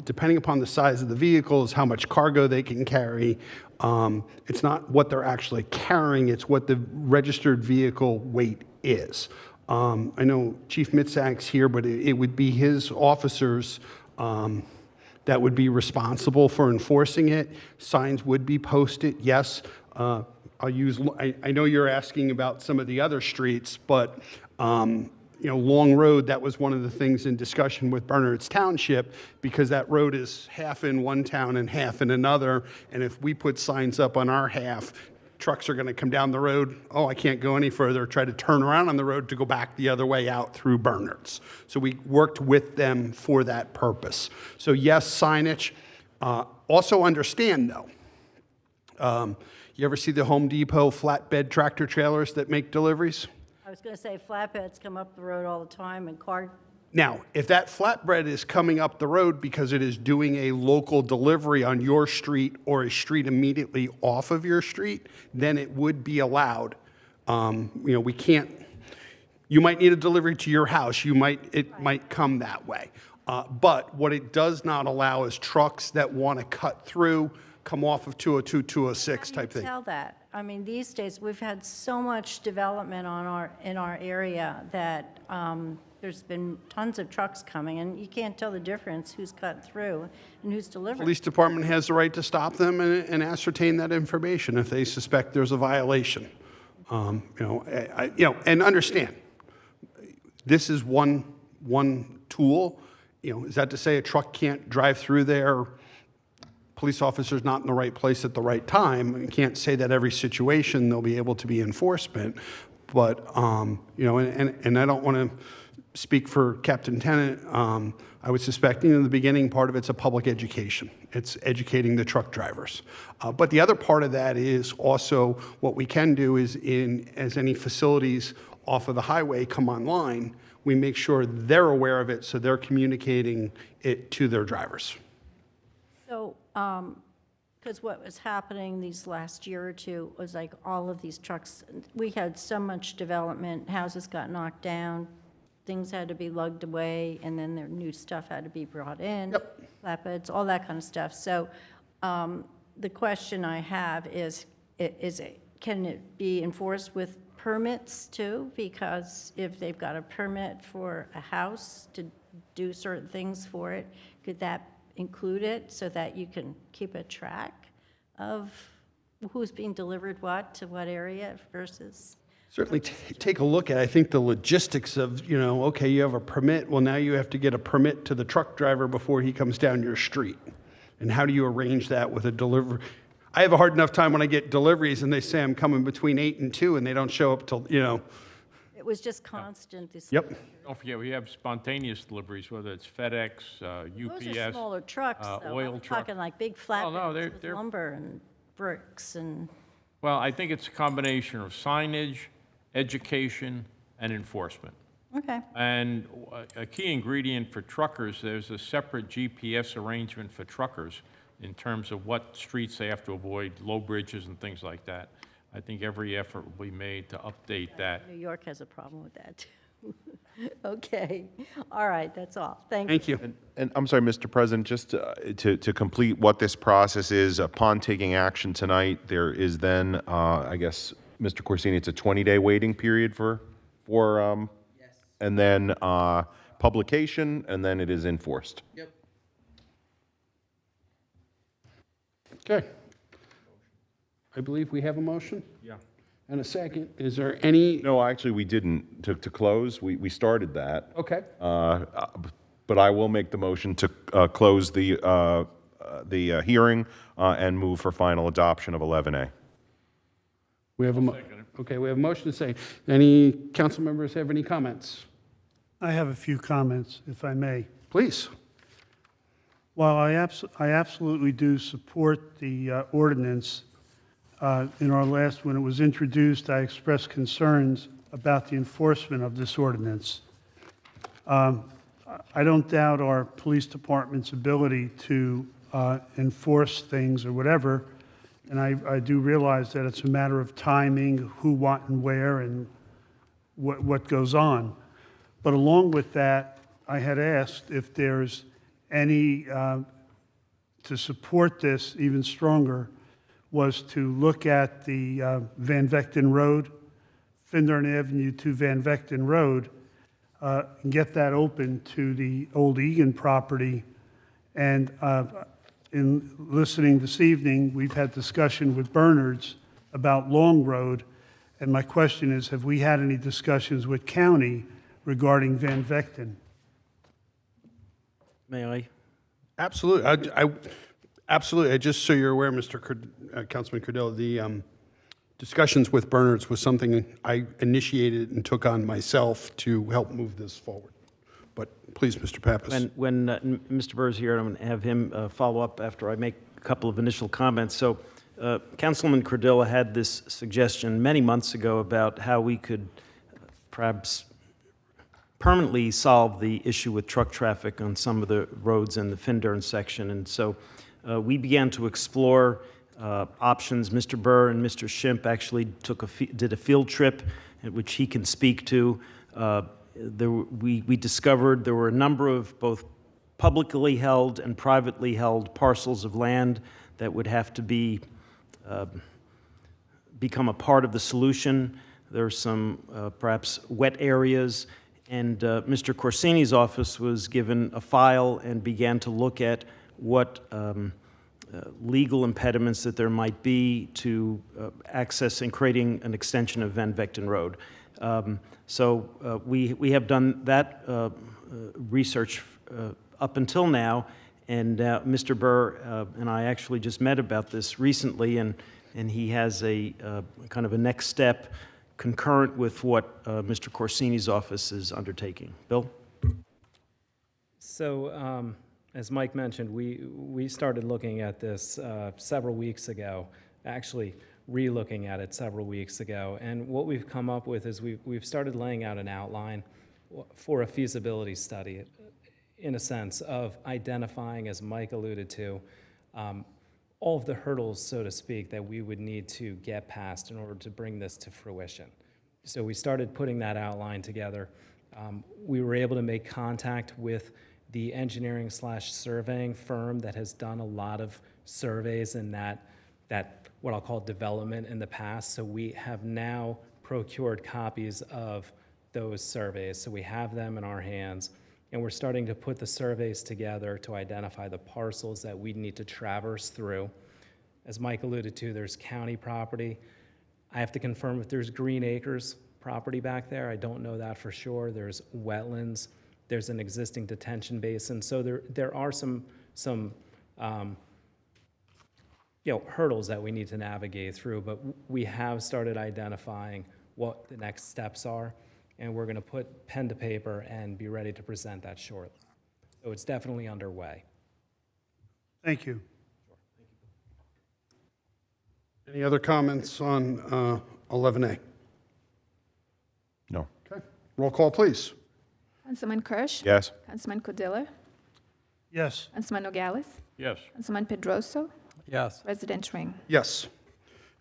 depending upon the size of the vehicle is how much cargo they can carry. It's not what they're actually carrying, it's what the registered vehicle weight is. I know Chief Mitzak's here, but it would be his officers that would be responsible for enforcing it. Signs would be posted, yes. I know you're asking about some of the other streets, but Long Road, that was one of the things in discussion with Bernard's Township, because that road is half in one town and half in another, and if we put signs up on our half, trucks are going to come down the road, oh, I can't go any further, try to turn around on the road to go back the other way out through Bernard's. So we worked with them for that purpose. So yes, signage. Also understand, though, you ever see the Home Depot flatbed tractor trailers that make deliveries? I was going to say flatbeds come up the road all the time and Now, if that flatbread is coming up the road because it is doing a local delivery on your street or a street immediately off of your street, then it would be allowed. We can't, you might need a delivery to your house. It might come that way. But what it does not allow is trucks that want to cut through, come off of 202, 206 type thing. Tell that. I mean, these days, we've had so much development in our area that there's been tons of trucks coming, and you can't tell the difference who's cut through and who's delivering. Police department has the right to stop them and ascertain that information if they suspect there's a violation. And understand, this is one tool. Is that to say a truck can't drive through there? Police officer's not in the right place at the right time. You can't say that every situation there'll be able to be enforcement, but and I don't want to speak for Captain Tennant. I would suspect in the beginning part of it's a public education. It's educating the truck drivers. But the other part of that is also what we can do is as any facilities off of the highway come online, we make sure they're aware of it so they're communicating it to their drivers. So, because what was happening these last year or two was like all of these trucks, we had so much development, houses got knocked down, things had to be lugged away, and then their new stuff had to be brought in, flatbeds, all that kind of stuff. So the question I have is can it be enforced with permits too? Because if they've got a permit for a house to do certain things for it, could that include it so that you can keep a track of who's being delivered what to what area versus? Certainly take a look at, I think, the logistics of, okay, you have a permit. Well, now you have to get a permit to the truck driver before he comes down your street. And how do you arrange that with a delivery? I have a hard enough time when I get deliveries and they say I'm coming between 8 and 2 and they don't show up till, It was just constant. This Yep. Don't forget, we have spontaneous deliveries, whether it's FedEx, UPS. Those are smaller trucks, though. Oil I'm truck. talking like big Oh, no, flatbeds with they're- lumber and bricks and. Well, I think it's a combination of signage, education, and enforcement. Okay. And a key ingredient for truckers, there's a separate GPS arrangement for truckers in terms of what streets they have to avoid, low bridges and things like that. I think every effort will be made to update that. New York has a problem with that, too. Okay. All right, that's all. Thank you. Thank you. And I'm sorry, Mr. President, just to complete what this process is, upon taking action tonight, there is then, I guess, Mr. Corsini, it's a 20-day waiting period for Yes. and then publication, and then it is enforced. Yep. Okay. I believe we have a motion Yeah. and a second. Is there any? No, actually, we didn't. To close, we started that. Okay. but I will make the motion to close the hearing and move for final adoption of 11A. We have a okay, we have a motion to say. Any council members have any comments? I have a few comments, if I may. Please. While I absolutely do support the ordinance, in our last, when it was introduced, I expressed concerns about the enforcement of this ordinance. I don't doubt our police department's ability to enforce things or whatever, and I do realize that it's a matter of timing, who, what, and where, and what goes on. But along with that, I had asked if there's any, to support this even stronger, was to look at the Van Vechten Road, Findorn Avenue to Van Vechten Road, and get that open to the old Egan property. And in listening this evening, we've had discussion with Bernard's about Long Road, and my question is, have we had any discussions with county regarding Van Vechten? May I? Absolutely. Absolutely. Just so you're aware, Councilman Cardillo, the discussions with Bernard's was something I initiated and took on myself to help move this forward. But please, Mr. Pappas. When Mr. Burr is here, I'm going to have him follow up after I make a couple of initial comments. So Councilman Cardillo had this suggestion many months ago about how we could perhaps permanently solve the issue with truck traffic on some of the roads in the Findorn section. And so we began to explore options. Mr. Burr and Mr. Schimpf actually did a field trip, which he can speak to. We discovered there were a number of both publicly held and privately held parcels of land that would have to be become a part of the solution. There are some perhaps wet areas, and Mr. Corsini's office was given a file and began to look at what legal impediments that there might be to accessing, creating an extension of Van Vechten Road. So we have done that research up until now, and Mr. Burr and I actually just met about this recently, and he has a kind of a next step concurrent with what Mr. Corsini's office is undertaking. Bill? So, as Mike mentioned, we started looking at this several weeks ago, actually re-looking at it several weeks ago. And what we've come up with is we've started laying out an outline for a feasibility study, in a sense, of identifying, as Mike alluded to, all of the hurdles, so to speak, that we would need to get past in order to bring this to fruition. So we started putting that outline together. We were able to make contact with the engineering/surveying firm that has done a lot of surveys in that what I'll call development in the past. So we have now procured copies of those surveys. So we have them in our hands, and we're starting to put the surveys together to identify the parcels that we need to traverse through. As Mike alluded to, there's county property. I have to confirm if there's Green Acres property back there. I don't know that for sure. There's wetlands. There's an existing detention basin. So there are some hurdles that we need to navigate through, but we have started identifying what the next steps are, and we're going to put pen to paper and be ready to present that shortly. So it's definitely underway. Thank you. Any other comments on 11A? No. Okay. Roll call, please. Councilman Kirsch? Yes. Councilman Cordilla? Yes. Councilman Nogales? Yes. Councilman Pedroso? Yes. President Ring? Yes.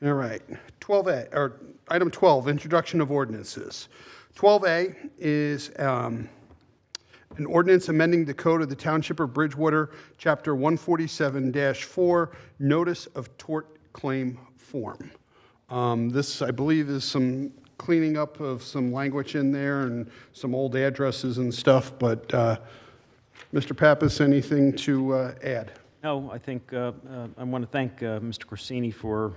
All right. 12A, or item 12, introduction of ordinances. 12A is an ordinance amending the code of the Township of Bridgewater, Chapter 147-4, Notice of Tort Claim Form. This, I believe, is some cleaning up of some language in there and some old addresses and stuff, but Mr. Pappas, anything to add? No, I think I want to thank Mr. Corsini for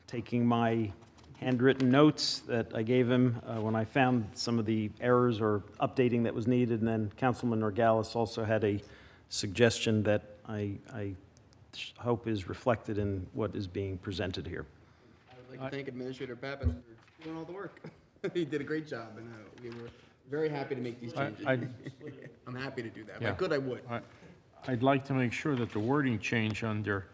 taking my handwritten notes that I gave him when I found some of the errors or updating that was needed. And then Councilman Norgalis also had a suggestion that I hope is reflected in what is being presented here. I would like to thank Administrator Pappas for doing all the work. He did a great job, and we were very happy to make these changes. I'm happy to do that. If I could, I would. I'd like to make sure that the wording change under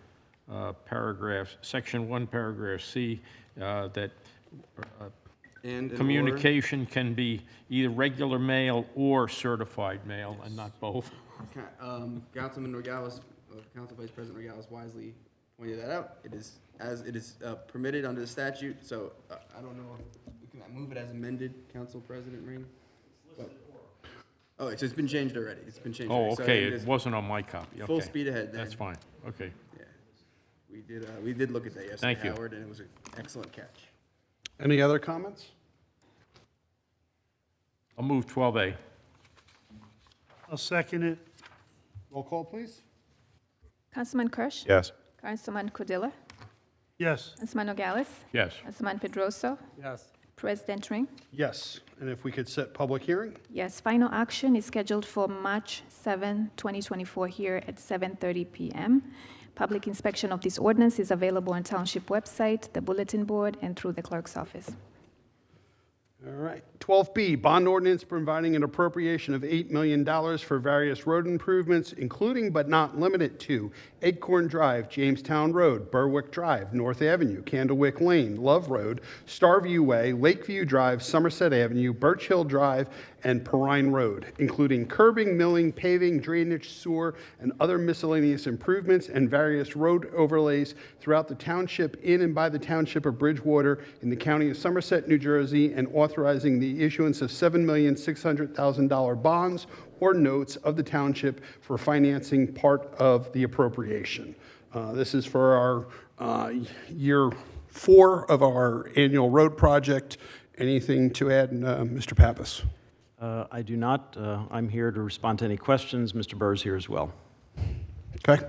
Section 1, Paragraph C, that And communication can be either regular mail or certified mail, and not both. Councilman Norgalis, Council Vice President Norgalis wisely pointed that out. It is permitted under the statute, so I don't know if we can move it as amended, Council President Ring? Oh, it's been changed already. It's been changed. Oh, already. So okay, it it is wasn't on my copy. Full Okay. speed ahead then. That's fine, okay. Yeah. We did look at that yesterday, Thank you. Howard, and it was an excellent catch. Any other comments? I'll move 12A. I'll second it. Roll call, please. Councilman Kirsch? Yes. Councilman Kudilla? Yes. Councilman Nogales? Yes. Councilman Pedroso? Yes. President Ring? Yes. And if we could set public hearing? Yes, final action is scheduled for March 7, 2024, here at 7:30 p.m. Public inspection of this ordinance is available on Township website, the bulletin board, and through the clerk's office. All right. 12B, bond ordinance providing an appropriation of $8 million for various road improvements, including but not limited to Acorn Drive, Jamestown Road, Berwick Drive, North Avenue, Candlewick Lane, Love Road, Starview Way, Lakeview Drive, Somerset Avenue, Birch Hill Drive, and Perrine Road, including curbing, milling, paving, drainage, sewer, and other miscellaneous improvements and various road overlays throughout the township in and by the township of Bridgewater in the county of Somerset, New Jersey, and authorizing the issuance of $7,600,000 bonds or notes of the township for financing part of the appropriation. This is for our year 4 of our annual road project. Anything to add, Mr. Pappas? I do not. I'm here to respond to any questions. Mr. Burr is here as well. Okay.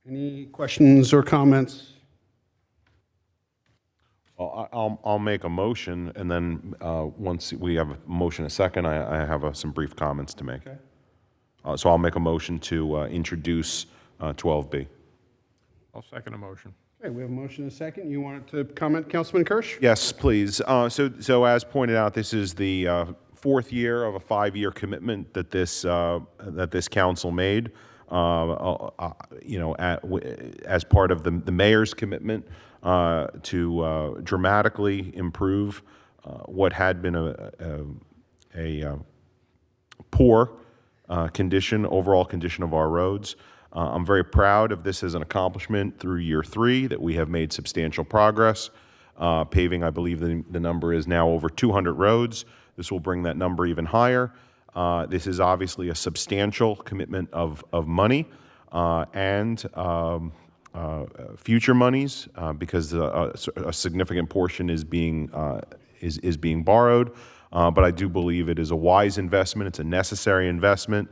Any questions or comments? Well, I'll make a motion, and then once we have a motion a second, I have some brief comments to make. Okay. So I'll make a motion to introduce 12B. I'll second the motion. Okay, we have a motion and a second. You wanted to comment, Councilman Kirsch? Yes, please. So as pointed out, this is the 4th year of a 5-year commitment that this council made. As part of the mayor's commitment to dramatically improve what had been a poor overall condition of our roads. I'm very proud of this as an accomplishment through year 3, that we have made substantial progress. Paving, I believe the number is now over 200 roads. This will bring that number even higher. This is obviously a substantial commitment of money and future monies because a significant portion is being borrowed. But I do believe it is a wise investment. It's a necessary investment.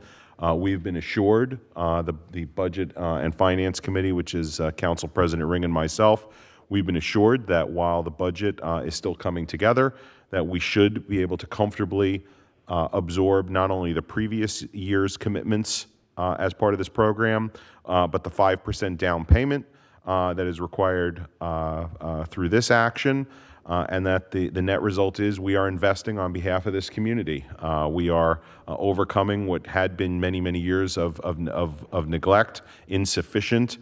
We've been assured, the Budget and Finance Committee, which is Council President Ring and myself, we've been assured that while the budget is still coming together, that we should be able to comfortably absorb not only the previous year's commitments as part of this program, but the 5% down payment that is required through this action, and that the net result is we are investing on behalf of this community. We are overcoming what had been many, many years of neglect, insufficient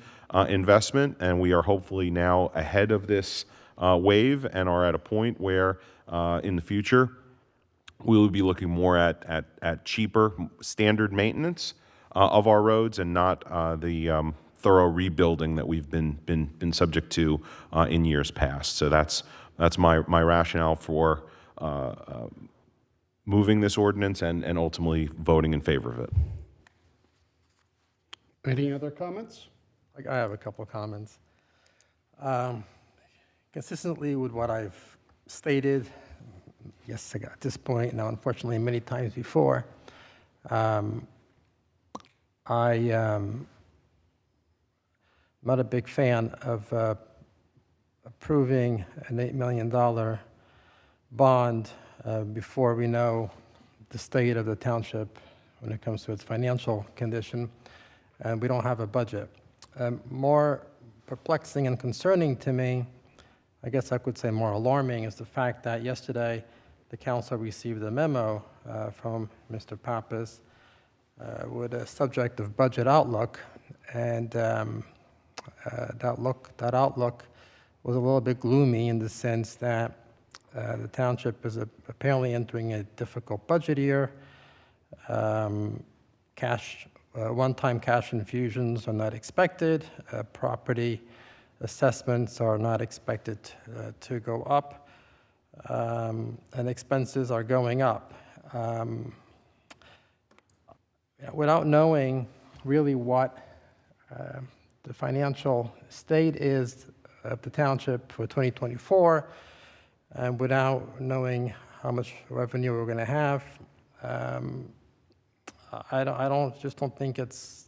investment, and we are hopefully now ahead of this wave and are at a point where in the future we will be looking more at cheaper standard maintenance of our roads and not the thorough rebuilding that we've been subject to in years past. So that's my rationale for moving this ordinance and ultimately voting in favor of it. Any other comments? I have a couple of comments. Consistently with what I've stated, yes, at this point, now unfortunately many times before, I'm not a big fan of approving an $8 million bond before we know the state of the township when it comes to its financial condition, and we don't have a budget. More perplexing and concerning to me, I guess I could say more alarming, is the fact that yesterday the council received a memo from Mr. Pappas with a subject of budget outlook, and that outlook was a little bit gloomy in the sense that the township is apparently entering a difficult budget year. One-time cash infusions are not expected. Property assessments are not expected to go up, and expenses are going up. Without knowing really what the financial state is of the township for 2024, and without knowing how much revenue we're going to have, I don't think it's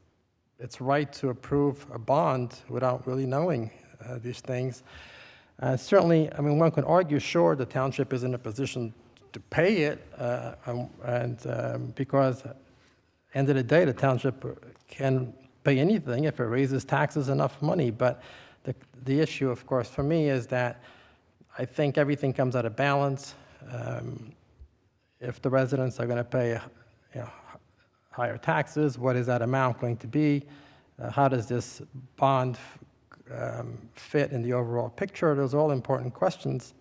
right to approve a bond without really knowing these things. Certainly, I mean, one could argue, sure, the township is in a position to pay it, because at the end of the day, the township can pay anything if it raises taxes enough money. But the issue, of course, for me is that I think everything comes out of balance. If the residents are going to pay, higher taxes, what is that amount going to be? How does this bond fit in the overall picture? Those are all important questions.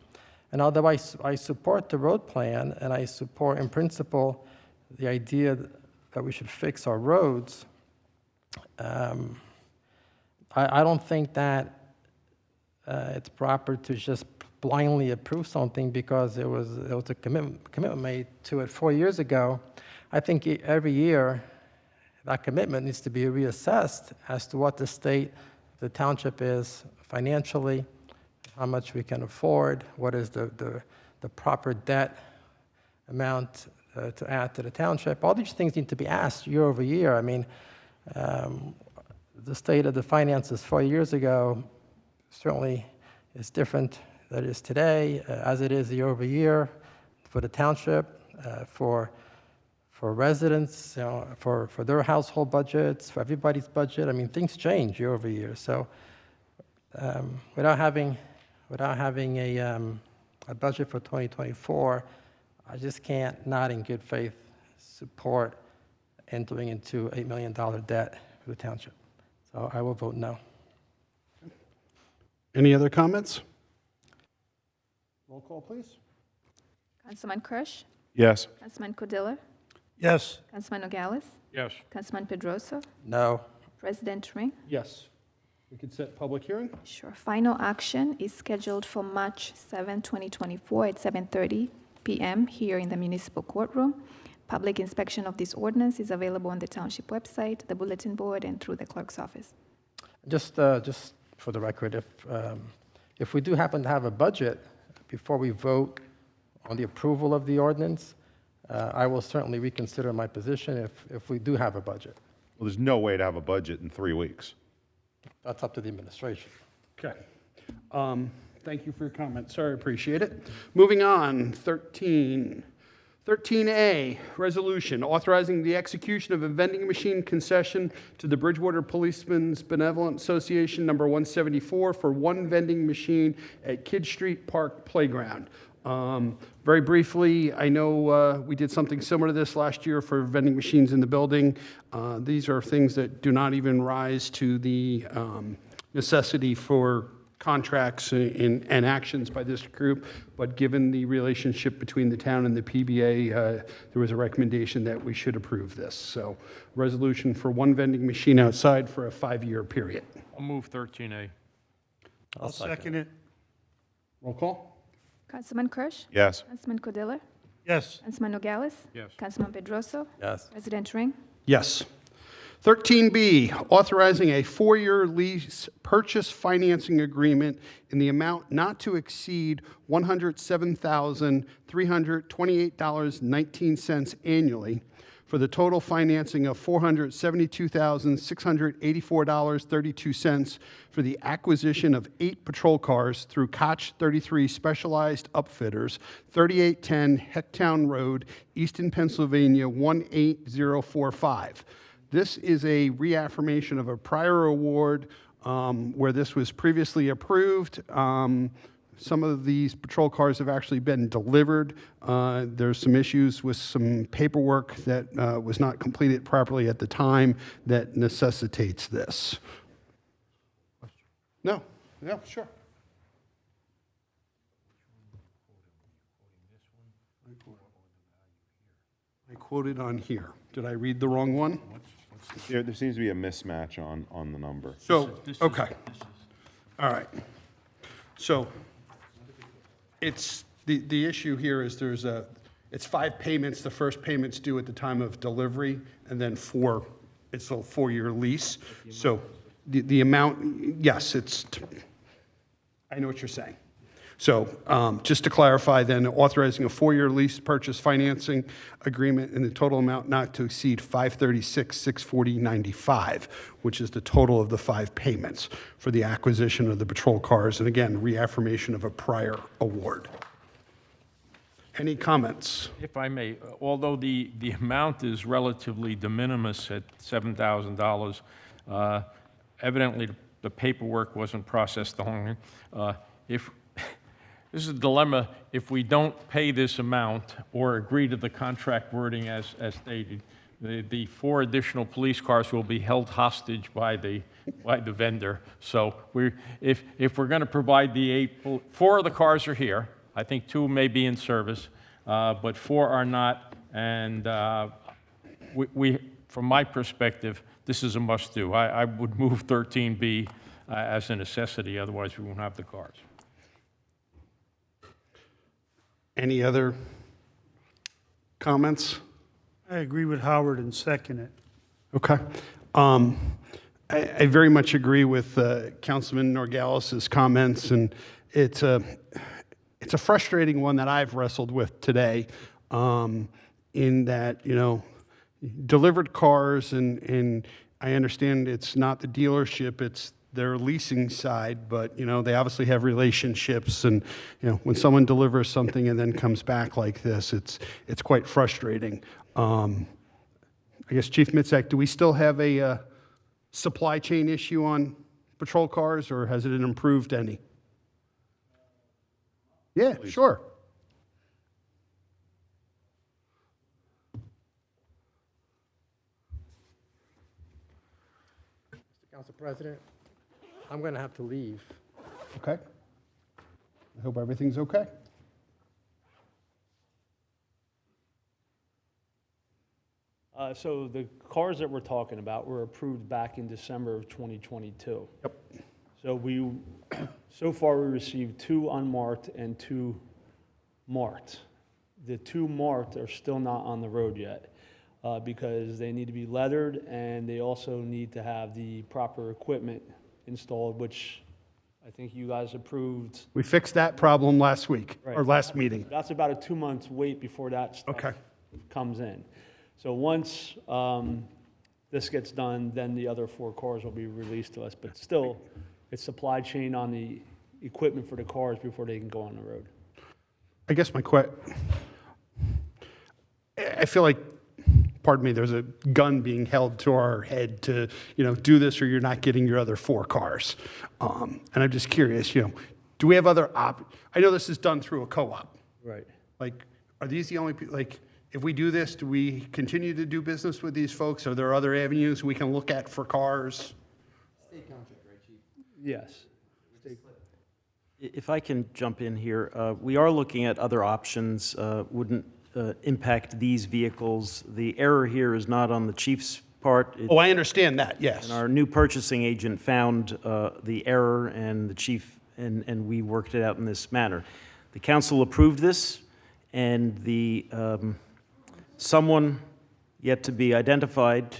And although I support the road plan, and I support in principle the idea that we should fix our roads, I don't think that it's proper to just blindly approve something because there was a commitment made to it 4 years ago. I think every year that commitment needs to be reassessed as to what the state of the township is financially, how much we can afford, what is the proper debt amount to add to the township. All these things need to be asked year over year. I mean, the state of the finances 4 years ago certainly is different than it is today, as it is year over year for the township, for residents, for their household budgets, for everybody's budget. I mean, things change year over year. So without having a budget for 2024, I just can't not in good faith support entering into $8 million debt for the township. So I will vote no. Any other comments? Roll call, please. Councilman Kirsch? Yes. Councilman Cordilla? Yes. Councilman Nogales? Yes. Councilman Pedroso? No. President Ring? Yes. We could set public hearing. Sure. Final action is scheduled for March 7, 2024 at 7:30 p.m. here in the municipal courtroom. Public inspection of this ordinance is available on the township website, the bulletin board, and through the clerk's office. Just for the record, if we do happen to have a budget before we vote on the approval of the ordinance, I will certainly reconsider my position if we do have a budget. Well, there's no way to have a budget in 3 weeks. That's up to the administration. Okay. Thank you for your comment, sir. I appreciate it. Moving on, 13A, resolution authorizing the execution of a vending machine concession to the Bridgewater Policemen's Benevolent Association number 174 for one vending machine at Kidd Street Park Playground. Very briefly, I know we did something similar to this last year for vending machines in the building. These are things that do not even rise to the necessity for contracts and actions by this group, but given the relationship between the town and the PBA, there was a recommendation that we should approve this. So, resolution for one vending machine outside for a 5-year period. I'll move 13A. I'll second it. Roll call? Councilman Kirsch? Yes. Councilman Cordilla? Yes. Councilman Nogales? Yes. Councilman Pedroso? Yes. President Ring? Yes. 13B, authorizing a 4-year lease purchase financing agreement in the amount not to exceed $107,328.19 annually for the total financing of $472,684.32 for the acquisition of 8 patrol cars through Koch 33 Specialized Upfitters, 3810 Hecktown Road, Easton, Pennsylvania 18045. This is a reaffirmation of a prior award where this was previously approved. Some of these patrol cars have actually been delivered. There's some issues with some paperwork that was not completed properly at the time that necessitates this. No, yeah, sure. I quoted on here. Did I read the wrong one? There seems to be a mismatch on the number. So, okay. All right. So it's, the issue here is it's 5 payments. The first payment's due at the time of delivery, and then it's a 4-year lease. So the amount, yes, I know what you're saying. So just to clarify then, authorizing a 4-year lease purchase financing agreement in the total amount not to exceed $536,640.95, which is the total of the 5 payments for the acquisition of the patrol cars. And again, reaffirmation of a prior award. Any comments? If I may, although the amount is relatively de minimis at $7,000, evidently the paperwork wasn't processed along. This is a dilemma. If we don't pay this amount or agree to the contract wording as stated, the 4 additional police cars will be held hostage by the vendor. So if we're going to provide the 8, 4 of the cars are here. I think 2 may be in service, but 4 are not. And from my perspective, this is a must-do. I would move 13B as a necessity. Otherwise, we won't have the cars. Any other comments? I agree with Howard and second it. Okay. I very much agree with Councilman Norgalis's comments, and it's a frustrating one that I've wrestled with today, in that, delivered cars, and I understand it's not the dealership, it's their leasing side, but they obviously have relationships, and when someone delivers something and then comes back like this, it's quite frustrating. I guess Chief Mitzak, do we still have a supply chain issue on patrol cars, or has it improved any? Yeah, sure. Mr. Council President, I'm going to have to leave. Okay. I hope everything's okay. So the cars that we're talking about were approved back in December of 2022. Yep. So far, we received 2 unmarked and 2 marked. The 2 marked are still not on the road yet because they need to be leathered, and they also need to have the proper equipment installed, which I think you guys approved. We fixed that problem last week, or last meeting. That's about a 2-month wait before that stuff comes in. So once this gets done, then the other 4 cars will be released to us. But still, it's supply chain on the equipment for the cars before they can go on the road. I guess I feel like, pardon me, there's a gun being held to our head to, do this or you're not getting your other 4 cars. And I'm just curious, do we have other I know this is done through a co-op. Right. Like, are these the only people, if we do this, do we continue to do business with these folks? Are there other avenues we can look at for cars? State contract, right, Chief? Yes. If I can jump in here, we are looking at other options, wouldn't impact these vehicles. The error here is not on the chief's part. Oh, I understand that, yes. And our new purchasing agent found the error, and the chief, and we worked it out in this manner. The council approved this, and the someone yet to be identified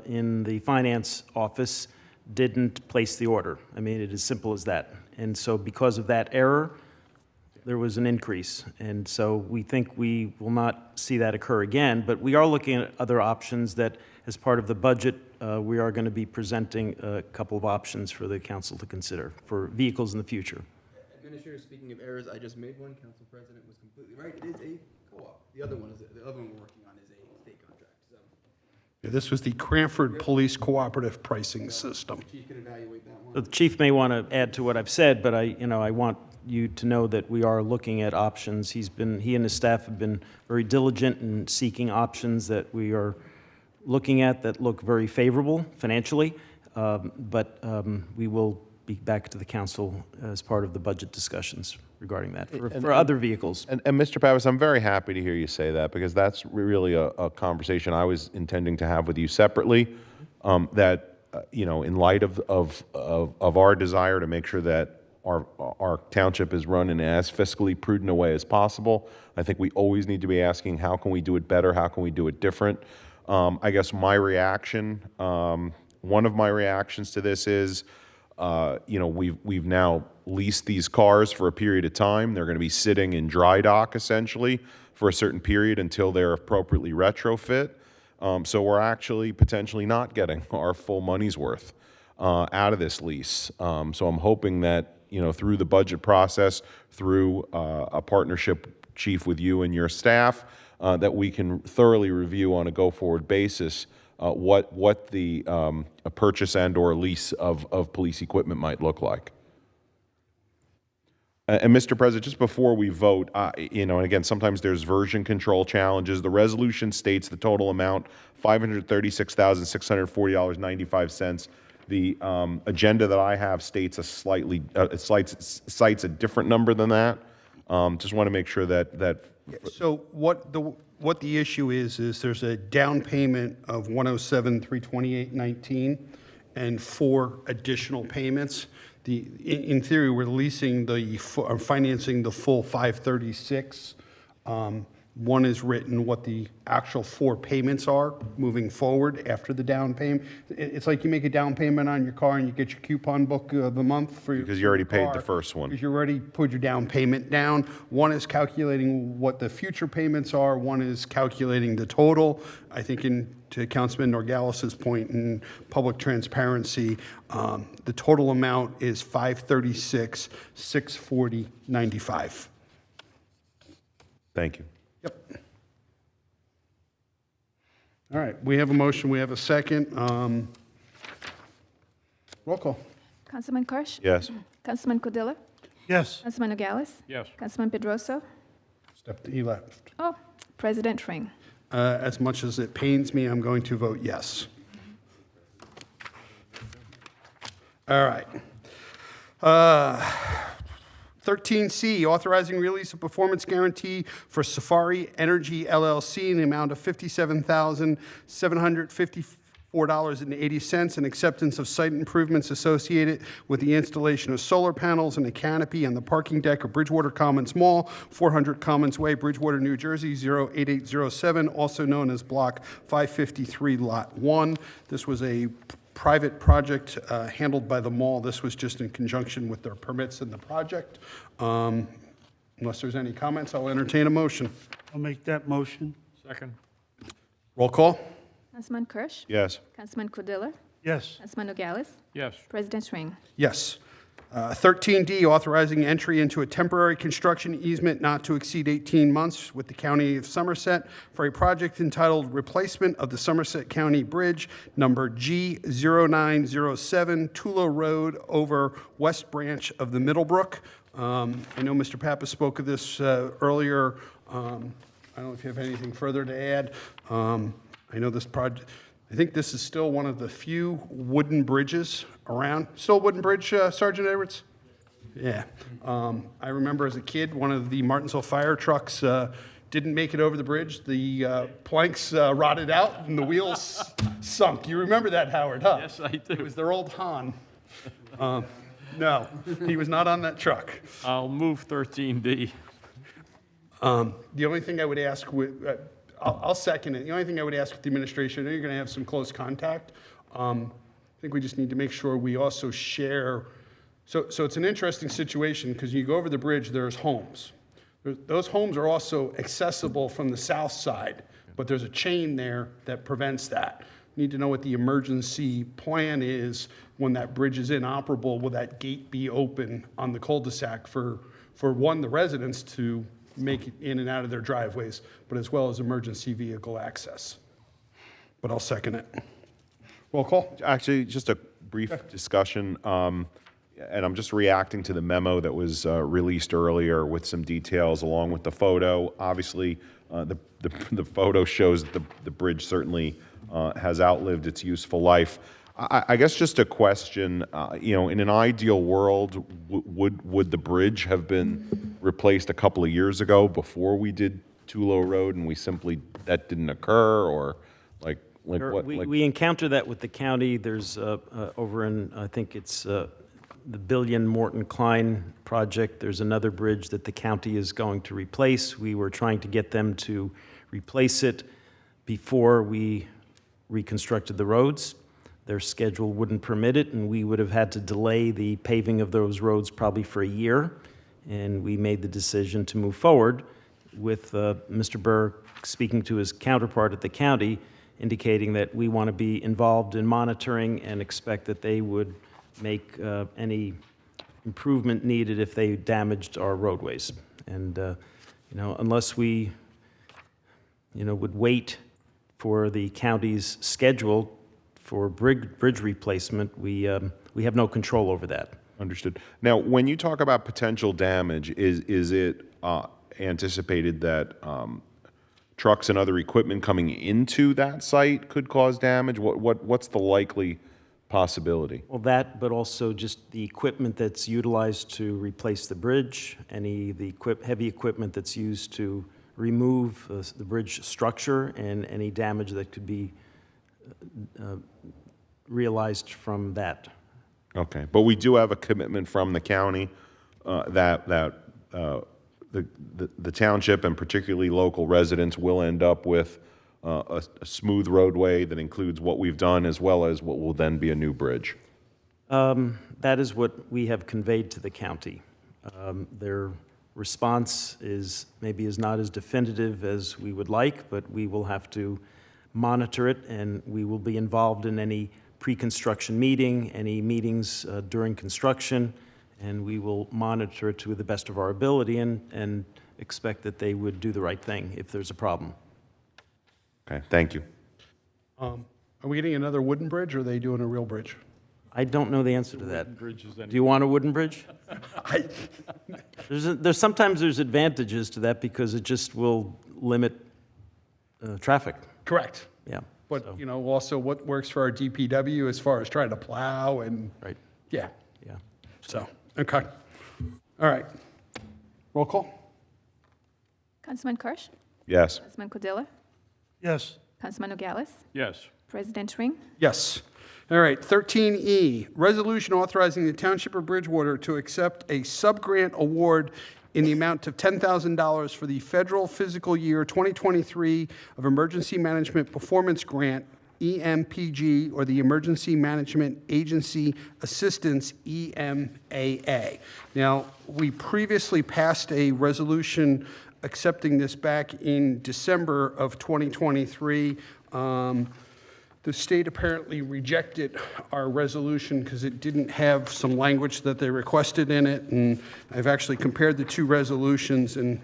in the finance office didn't place the order. I mean, it is simple as that. And so because of that error, there was an increase. And so we think we will not see that occur again, but we are looking at other options that, as part of the budget, we are going to be presenting a couple of options for the council to consider for vehicles in the future. Administrator, speaking of errors, I just made one. Council President was completely right. It is a co-op. The other one we're working on is a state contract. So Yeah, this was the Cranford Police Cooperative Pricing System. Chief can evaluate that one. The chief may want to add to what I've said, but I want you to know that we are looking at options. He and his staff have been very diligent in seeking options that we are looking at that look very favorable financially, but we will be back to the council as part of the budget discussions regarding that for other vehicles. And Mr. Pappas, I'm very happy to hear you say that, because that's really a conversation I was intending to have with you separately, that, in light of our desire to make sure that our township is run in as fiscally prudent a way as possible, I think we always need to be asking, how can we do it better? How can we do it different? I guess my reaction, one of my reactions to this is, we've now leased these cars for a period of time. They're going to be sitting in dry dock, essentially, for a certain period until they're appropriately retrofit. So we're actually potentially not getting our full money's worth out of this lease. So I'm hoping that, through the budget process, through a partnership, Chief, with you and your staff, that we can thoroughly review on a go-forward basis what the a purchase and/or lease of police equipment might look like. And Mr. President, just before we vote, and again, sometimes there's version control challenges. The resolution states the total amount, $536,640.95. The agenda that I have states cites a different number than that. Just want to make sure that. So what the issue is there's a down payment of $107,328.19 and 4 additional payments. In theory, we're leasing financing the full 536. One is written what the actual 4 payments are moving forward after the down payment. It's like you make a down payment on your car and you get your coupon book of the month for your Because you already paid car, the first one. because you already put your down payment down. One is calculating what the future payments are. One is calculating the total. I think to Councilman Norgalis's point in public transparency, the total amount is $536,640.95. Thank you. Yep. All right, we have a motion, we have a second. Roll call. Councilman Kirsch? Yes. Councilman Cordilla? Yes. Councilman Nogales? Yes. Councilman Pedroso? He left. Oh, President Ring. As much as it pains me, I'm going to vote yes. All right. 13C, authorizing release of performance guarantee for Safari Energy LLC in the amount of $57,754.80 and acceptance of site improvements associated with the installation of solar panels and a canopy on the parking deck of Bridgewater Commons Mall, 400 Commons Way, Bridgewater, New Jersey, 08807, also known as Block 553, Lot 1. This was a private project handled by the mall. This was just in conjunction with their permits in the project. Unless there's any comments, I'll entertain a motion. I'll make that motion. Second. Roll call. Councilman Kirsch? Yes. Councilman Cordilla? Yes. Councilman Nogales? Yes. President Ring. Yes. 13D, authorizing entry into a temporary construction easement not to exceed 18 months with the County of Somerset for a project entitled Replacement of the Somerset County Bridge, number G0907, Tulo Road over West Branch of the Middlebrook. I know Mr. Pappas spoke of this earlier. I don't know if you have anything further to add. I know this project, I think this is still one of the few wooden bridges around. Still a wooden bridge, Sergeant Edwards? Yeah. I remember as a kid, one of the Martinsville fire trucks didn't make it over the bridge. The planks rotted out and the wheels sunk. You remember that, Howard, huh? Yes, I do. It was their old Han. No, he was not on that truck. I'll move 13D. The only thing I would ask, I'll second it. The only thing I would ask with the administration, I know you're going to have some close contact. I think we just need to make sure we also share So it's an interesting situation because you go over the bridge, there's homes. Those homes are also accessible from the south side, but there's a chain there that prevents that. Need to know what the emergency plan is when that bridge is inoperable. Will that gate be open on the cul-de-sac for one, the residents to make it in and out of their driveways, but as well as emergency vehicle access? But I'll second it. Roll call? Actually, just a brief discussion, and I'm just reacting to the memo that was released earlier with some details along with the photo. Obviously, the photo shows that the bridge certainly has outlived its useful life. I guess just a question, in an ideal world, would the bridge have been replaced a couple of years ago before we did Tulo Road and that didn't occur, or like what? We encounter that with the county. There's over in, I think it's the Billion Morton Klein project, there's another bridge that the county is going to replace. We were trying to get them to replace it before we reconstructed the roads. Their schedule wouldn't permit it, and we would have had to delay the paving of those roads probably for a year. And we made the decision to move forward with Mr. Burr speaking to his counterpart at the county, indicating that we want to be involved in monitoring and expect that they would make any improvement needed if they damaged our roadways. And, unless we, would wait for the county's schedule for bridge replacement, we have no control over that. Understood. Now, when you talk about potential damage, is it anticipated that trucks and other equipment coming into that site could cause damage? What's the likely possibility? Well, that, but also just the equipment that's utilized to replace the bridge, the heavy equipment that's used to remove the bridge structure, and any damage that could be realized from that. Okay, but we do have a commitment from the county that the township and particularly local residents will end up with a smooth roadway that includes what we've done as well as what will then be a new bridge. That is what we have conveyed to the county. Their response is not as definitive as we would like, but we will have to monitor it, and we will be involved in any pre-construction meeting, any meetings during construction, and we will monitor it to the best of our ability and expect that they would do the right thing if there's a problem. Okay, thank you. Are we getting another wooden bridge, or are they doing a real bridge? I don't know the answer to that. Do you want a wooden bridge? Sometimes there's advantages to that because it just will limit traffic. Correct. Yeah. But, also what works for our DPW as far as trying to plow and... Right. Yeah. Yeah. So, okay. All right. Roll call? Councilman Kirsch? Yes. Councilman Cordilla? Yes. Councilman Nogales? Yes. President Ring? Yes. All right, 13E, resolution authorizing the Township of Bridgewater to accept a sub-grant award in the amount of $10,000 for the federal fiscal year 2023 of Emergency Management Performance Grant, EMPG, or the Emergency Management Agency Assistance, EMAA. Now, we previously passed a resolution accepting this back in December of 2023. The state apparently rejected our resolution because it didn't have some language that they requested in it, and I've actually compared the two resolutions, and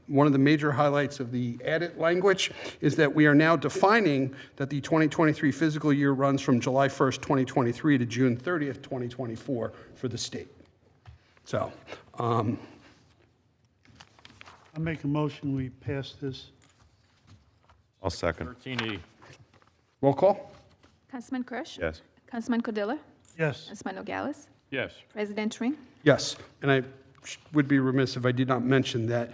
one of the major highlights of the added language is that we are now defining that the 2023 fiscal year runs from July 1st, 2023 to June 30th, 2024 for the state. So, I make a motion, we pass this. I'll second. 13E. roll call? Councilman Kirsch? Yes. Councilman Cordilla? Yes. Councilman Nogales? Yes. President Ring? Yes, and I would be remiss if I did not mention that,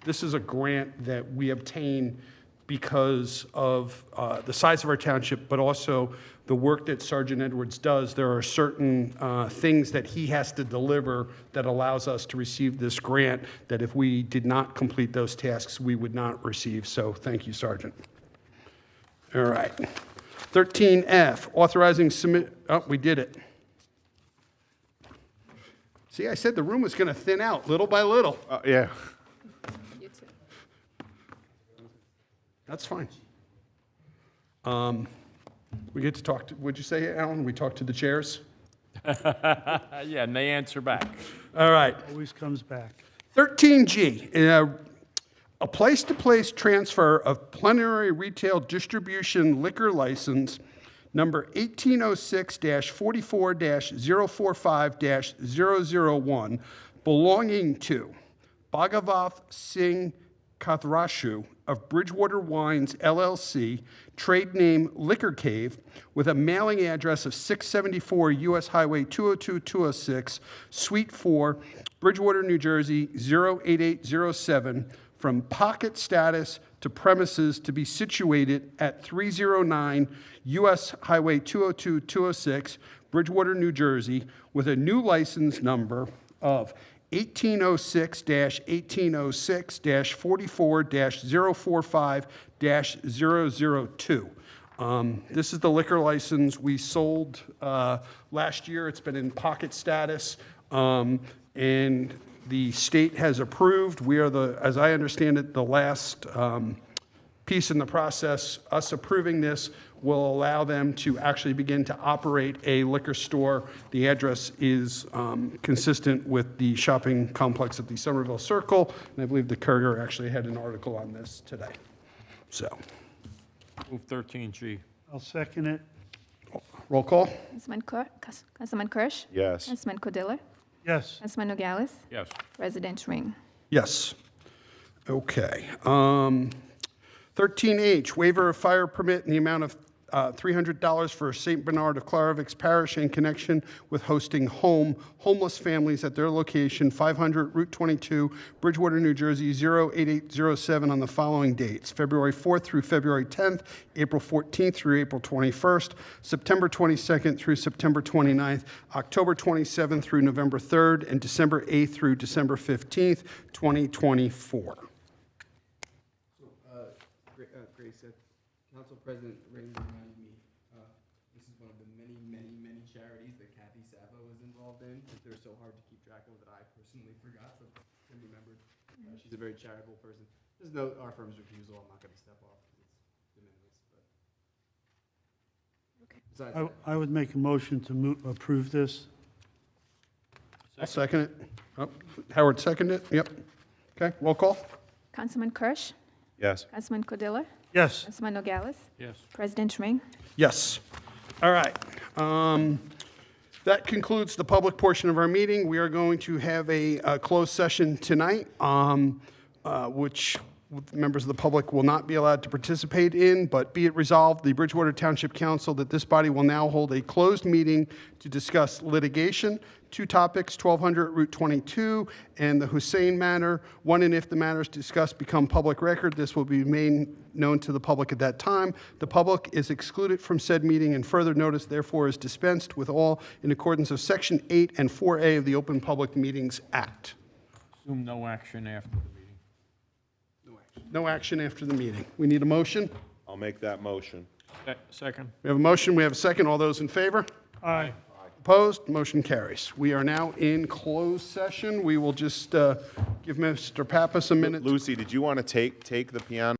this is a grant that we obtain because of the size of our township, but also the work that Sergeant Edwards does. There are certain things that he has to deliver that allows us to receive this grant that if we did not complete those tasks, we would not receive. So thank you, Sergeant. All right. 13F, authorizing submit, oh, we did it. See, I said the room was going to thin out little by little. Yeah. You too. That's fine. We get to talk to, what'd you say, Alan? We talk to the chairs? Yeah, and they answer back. All right. Always comes back. 13G, a place-to-place transfer of plenary retail distribution liquor license number 1806-44-045-001 belonging to Bhagavath Singh Kathrashu of Bridgewater Wines LLC, trade name Liquor Cave, with a mailing address of 674 U.S. Highway 202-206, Suite 4, Bridgewater, New Jersey 08807, from pocket status to premises to be situated at 309 U.S. Highway 202-206, Bridgewater, New Jersey, with a new license number of 1806-1806-44-045-002. This is the liquor license we sold last year. It's been in pocket status, and the state has approved. We are the, as I understand it, the last piece in the process. Us approving this will allow them to actually begin to operate a liquor store. The address is consistent with the shopping complex at the Somerville Circle, and I believe the Courier actually had an article on this today. So, Move 13G. I'll second it. roll call? Councilman Kirsch? Yes. Councilman Cordilla? Yes. Councilman Nogales? Yes. President Ring? Yes. Okay. 13H, waiver of fire permit in the amount of $300 for St. Bernard of Claravix Parish in connection with hosting homeless families at their location, 500 Route 22, Bridgewater, New Jersey, 08807 on the following dates: February 4th through February 10th, April 14th through April 21st, September 22nd through September 29th, October 27th through November 3rd, and December 8th through December 15th, 2024. Grace, Council President Ring reminded me, this is one of the many charities that Kathy Savo was involved in, that they're so hard to keep track of that I personally forgot, so Tim remembered. She's a very charitable person. Just note our firm's refusal, I'm not gonna step off, because it's de minimis, but. Okay. Besides that, I would make a motion to approve this. I'll second it. Oh, Howard seconded it? Yep. Okay, roll call? Councilman Kirsch? Yes. Councilman Cordilla? Yes. Councilman Nogales? Yes. President Ring? Yes. All right. That concludes the public portion of our meeting. We are going to have a closed session tonight, which members of the public will not be allowed to participate in, but be it resolved, the Bridgewater Township Council, that this body will now hold a closed meeting to discuss litigation, two topics, 1200 Route 22 and the Hussein matter. One, and if the matters discussed become public record, this will be made known to the public at that time. The public is excluded from said meeting, and further notice therefore is dispensed with all in accordance of Section 8 and 4A of the Open Public Meetings Act. Assume no action after the meeting. No action after the meeting. We need a motion. I'll make that motion. Second. We have a motion, we have a second. All those in favor? Aye. Opposed? Motion carries. We are now in closed session. We will just give Mr. Pappas a minute. Lucy, did you want to take the piano?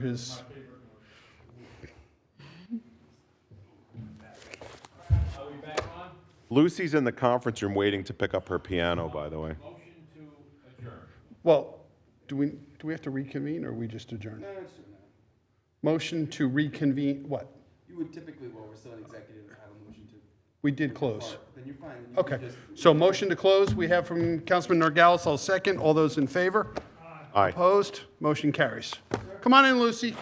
his, Lucy's in the conference room waiting to pick up her piano, by the way. well, do we have to reconvene, or we just adjourn? Motion to reconvene, what? You would typically, while we're still in executive, have a motion to. We did close. Then you're fine. Then you Okay, can just- so motion to close, we have from Councilman Norgales, I'll second. All those in favor? Aye. Opposed? Motion carries. Come on in, Lucy.